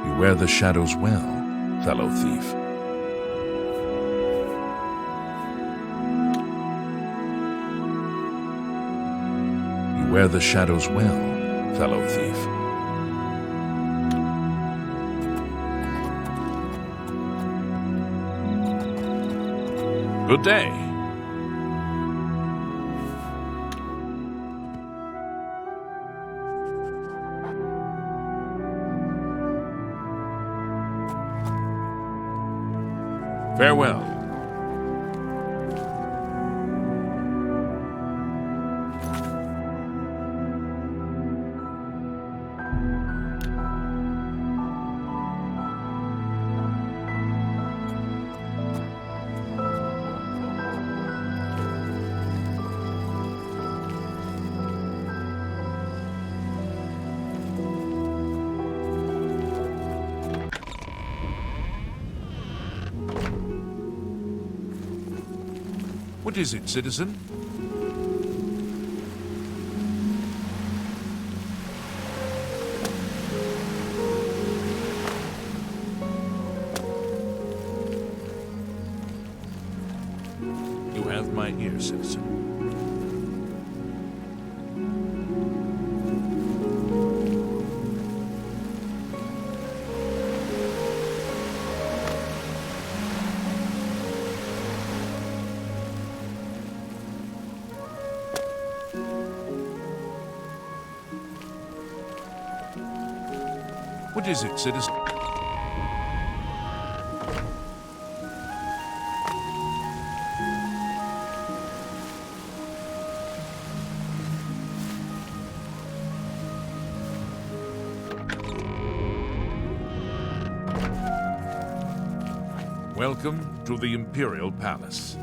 You wear the shadows well, fellow thief. You wear the shadows well, fellow thief. Good day. Farewell. What is it, citizen? You have my ear, citizen. What is it, citizen? Welcome to the Imperial Palace.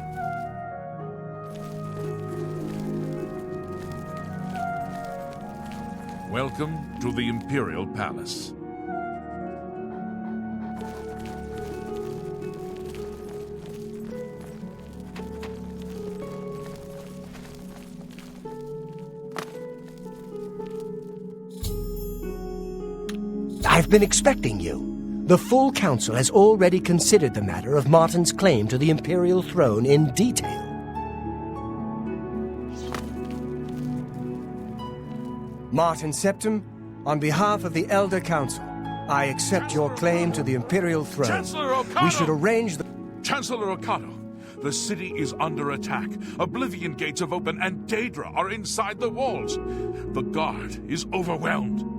Welcome to the Imperial Palace. I've been expecting you. The full council has already considered the matter of Martin's claim to the Imperial throne in detail. Martin Septim, on behalf of the Elder Council, I accept your claim to the Imperial throne. Chancellor Okano! We should arrange the... Chancellor Okano, the city is under attack. Oblivion gates have opened and Daedra are inside the walls. The guard is overwhelmed.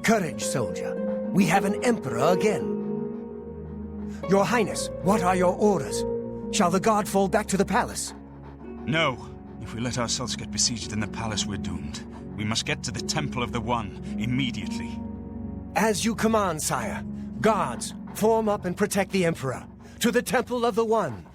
Courage, soldier. We have an emperor again. Your Highness, what are your orders? Shall the guard fall back to the palace? No. If we let ourselves get besieged in the palace, we're doomed. We must get to the Temple of the One immediately. As you command, sire. Guards, form up and protect the emperor. To the Temple of the One.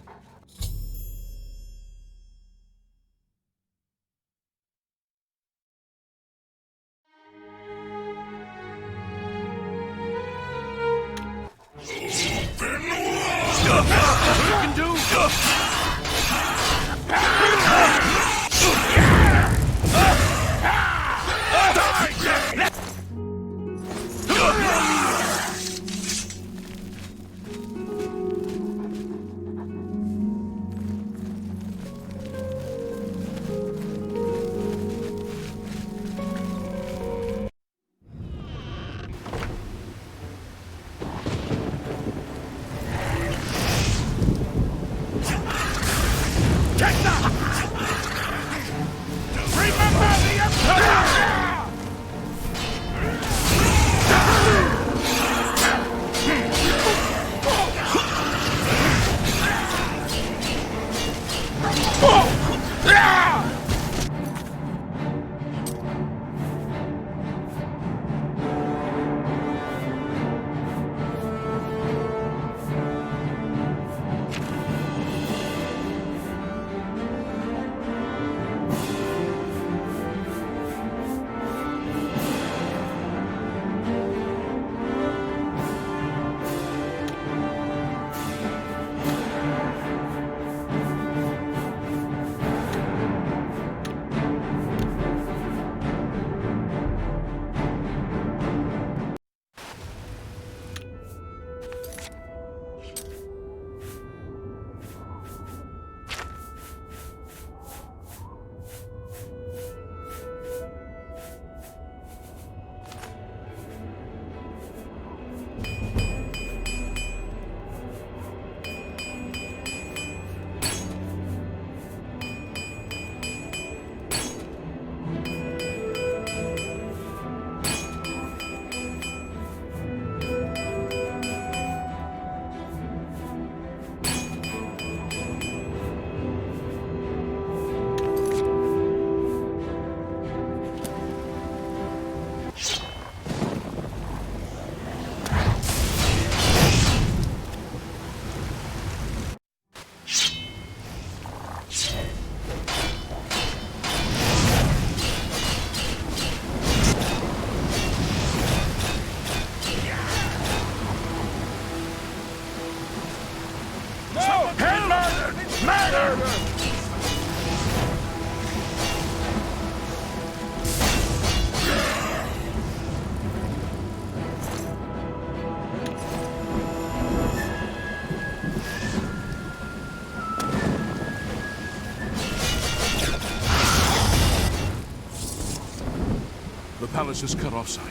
The palace is cut off, sire.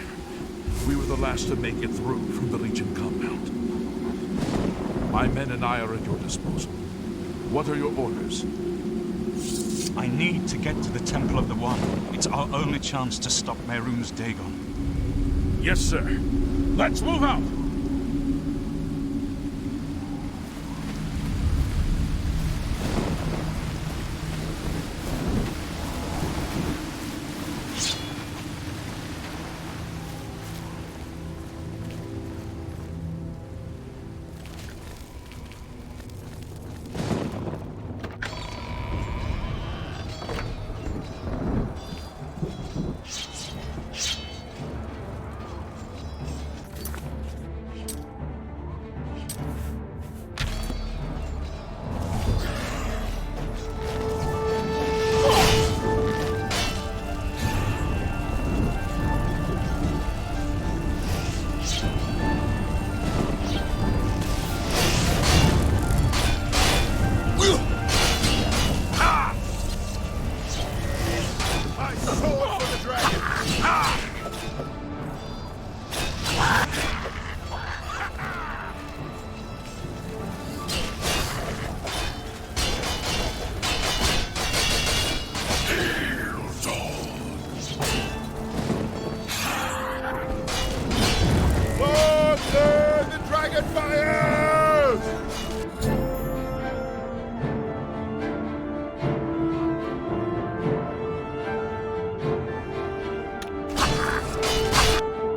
We were the last to make it through from the Legion compound. My men and I are at your disposal. What are your orders? I need to get to the Temple of the One. It's our only chance to stop Mehrunes Dagon. Yes, sir. Let's move out!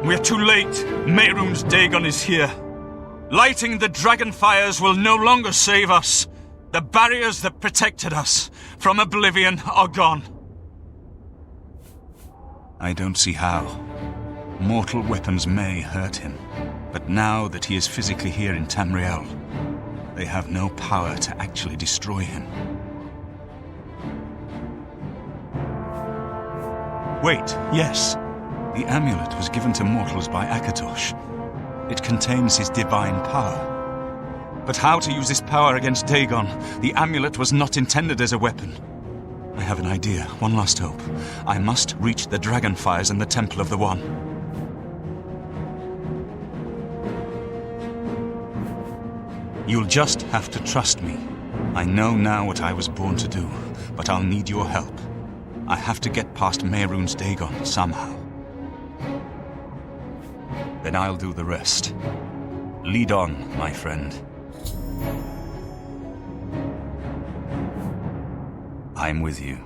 We're too late. Mehrunes Dagon is here. Lighting the dragon fires will no longer save us. The barriers that protected us from Oblivion are gone. I don't see how. Mortal weapons may hurt him, but now that he is physically here in Tamriel, they have no power to actually destroy him. Wait, yes. The amulet was given to mortals by Akatosh. It contains his divine power. But how to use this power against Dagon? The amulet was not intended as a weapon. I have an idea, one last hope. I must reach the dragonfires and the Temple of the One. You'll just have to trust me. I know now what I was born to do, but I'll need your help. I have to get past Mehrunes Dagon somehow. Then I'll do the rest. Lead on, my friend. I'm with you.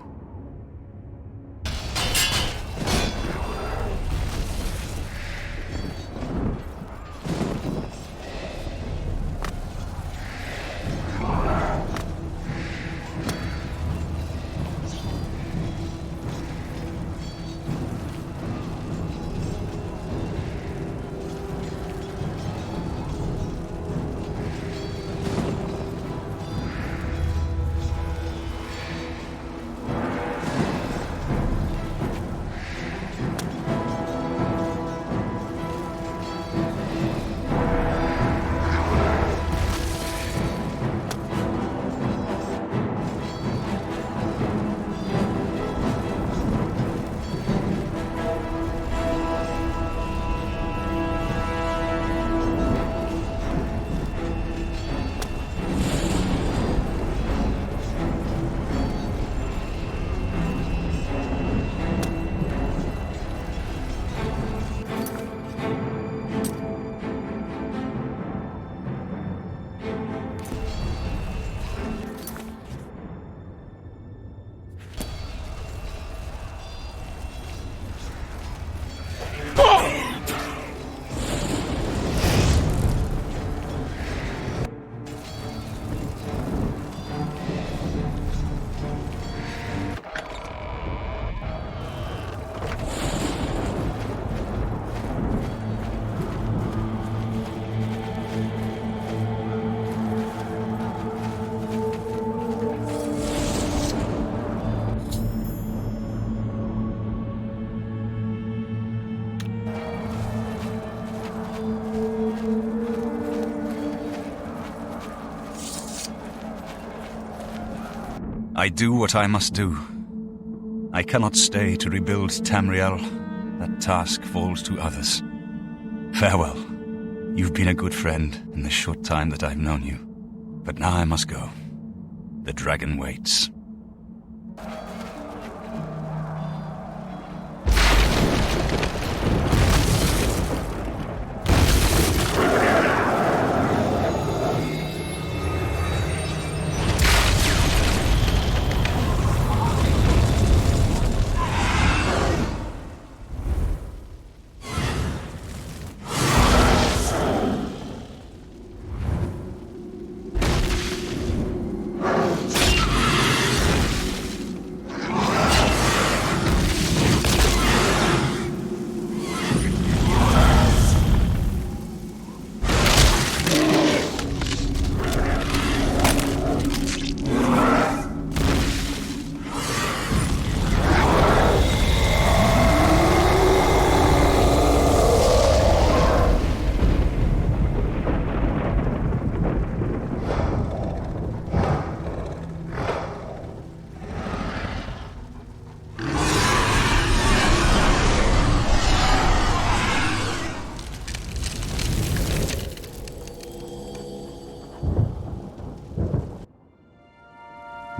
I do what I must do. I cannot stay to rebuild Tamriel. that task falls to others. Farewell. You've been a good friend in the short time that I've known you. But now I must go. The dragon waits.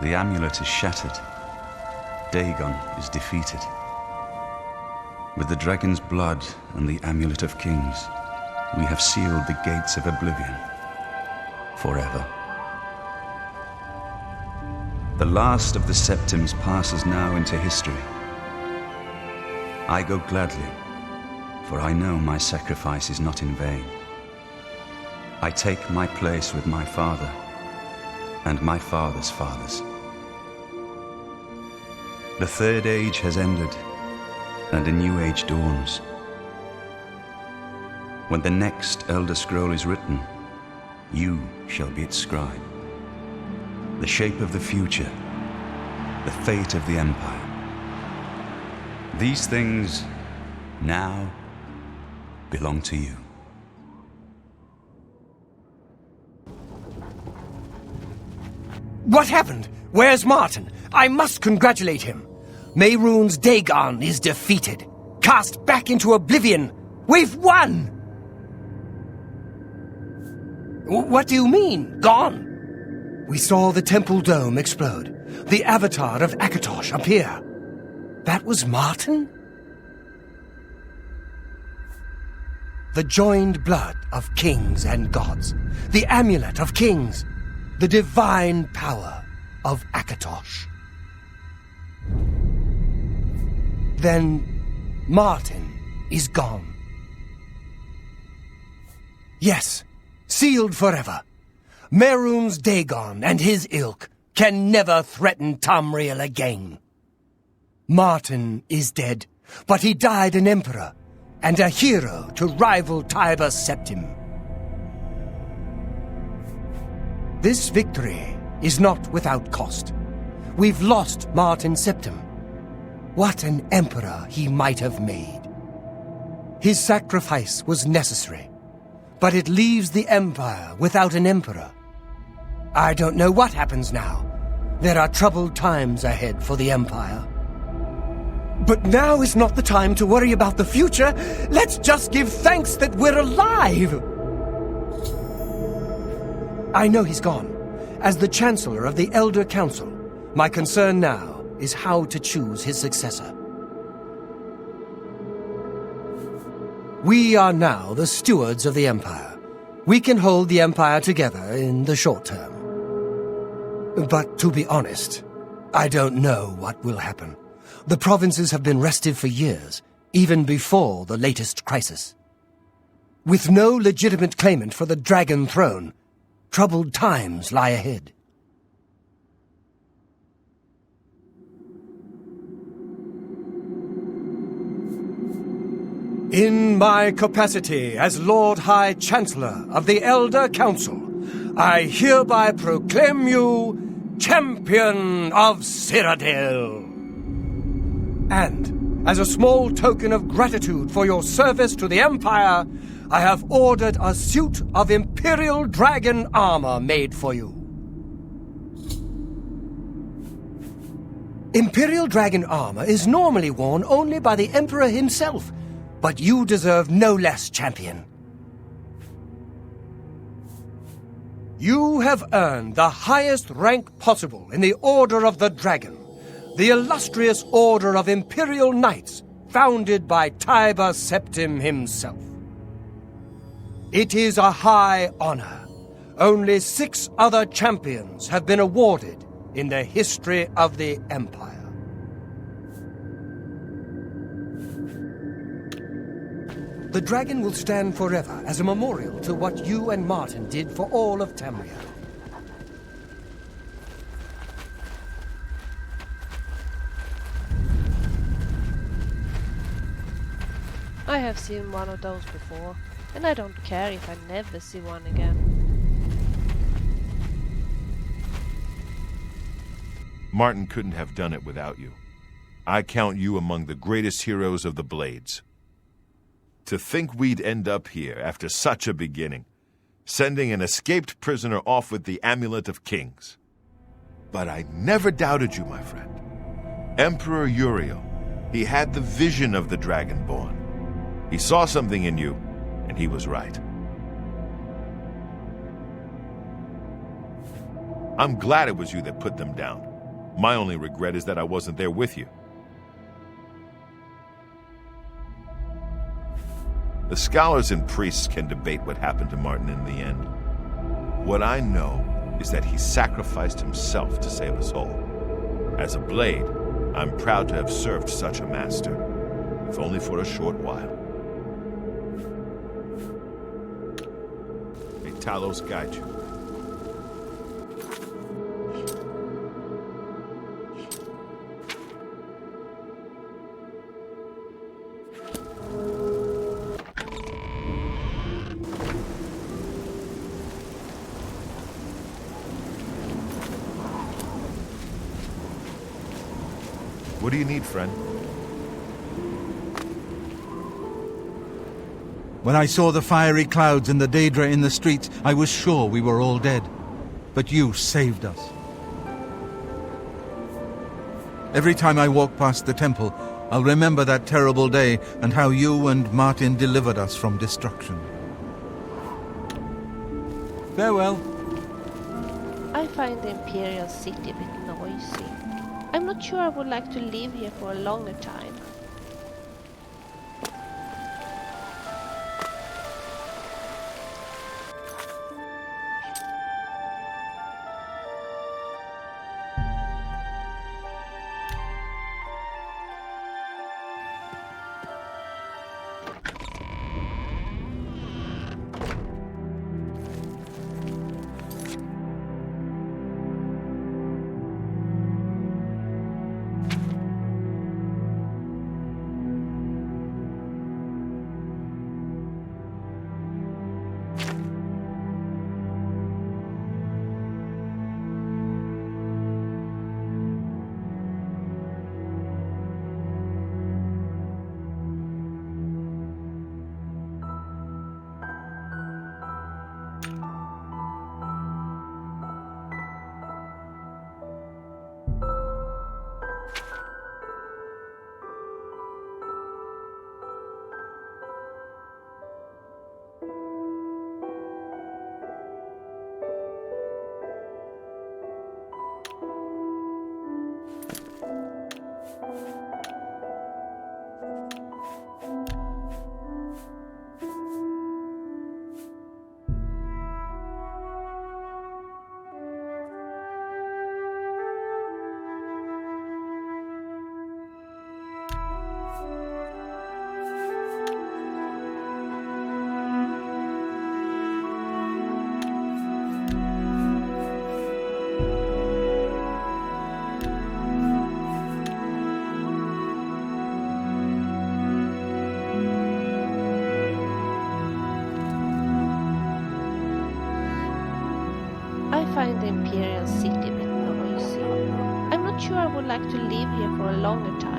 The amulet is shattered. Dagon is defeated. With the dragon's blood and the amulet of kings, we have sealed the gates of Oblivion forever. The last of the Septims passes now into history. I go gladly, for I know my sacrifice is not in vain. I take my place with my father and my father's fathers. The Third Age has ended, and a new age dawns. When the next Elder Scroll is written, you shall be its scribe. The shape of the future, the fate of the Empire. These things now belong to you. What happened? Where's Martin? I must congratulate him. Mehrunes Dagon is defeated. Cast back into Oblivion. We've won! What do you mean, gone? We saw the temple dome explode. The avatar of Akatosh appear. That was Martin? The joined blood of kings and gods. The amulet of kings. The divine power of Akatosh. Then Martin is gone. Yes, sealed forever. Mehrunes Dagon and his ilk can never threaten Tamriel again. Martin is dead, but he died an emperor and a hero to rival Tiber Septim. This victory is not without cost. We've lost Martin Septim. What an emperor he might have made. His sacrifice was necessary, but it leaves the Empire without an emperor. I don't know what happens now. There are troubled times ahead for the Empire. But now is not the time to worry about the future. Let's just give thanks that we're alive! I know he's gone. As the Chancellor of the Elder Council, my concern now is how to choose his successor. We are now the stewards of the Empire. We can hold the Empire together in the short term. But to be honest, I don't know what will happen. The provinces have been restive for years, even before the latest crisis. With no legitimate claimant for the Dragon Throne, troubled times lie ahead. In my capacity as Lord High Chancellor of the Elder Council, I hereby proclaim you Champion of Cyrodiil. And, as a small token of gratitude for your service to the Empire, I have ordered a suit of Imperial Dragon armor made for you. Imperial dragon armor is normally worn only by the Emperor himself, but you deserve no less, champion. You have earned the highest rank possible in the Order of the Dragon, the illustrious Order of Imperial Knights, founded by Tiber Septim himself. It is a high honor. Only 6 other champions have been awarded in the history of the Empire. The dragon will stand forever as a memorial to what you and Martin did for all of Tamriel. I have seen one of those before, and I don't care if I never see one again. Martin couldn't have done it without you. I count you among the greatest heroes of the Blades. To think we'd end up here after such a beginning, sending an escaped prisoner off with the Amulet of Kings. But I never doubted you, my friend. Emperor Uriel, he had the vision of the Dragonborn. He saw something in you, and he was right. I'm glad it was you that put them down. My only regret is that I wasn't there with you. The scholars and priests can debate what happened to Martin in the end. What I know is that he sacrificed himself to save us all. As a blade, I'm proud to have served such a master, if only for a short while. May Talos guide you. What do you need, friend? When I saw the fiery clouds and the Daedra in the streets, I was sure we were all dead. But you saved us. Every time I walk past the temple, I'll remember that terrible day and how you and Martin delivered us from destruction. Farewell. I find the Imperial City a bit noisy. I'm not sure I would like to live here for a longer time. I find the Imperial City a bit noisy. I'm not sure I would like to live here for a longer time.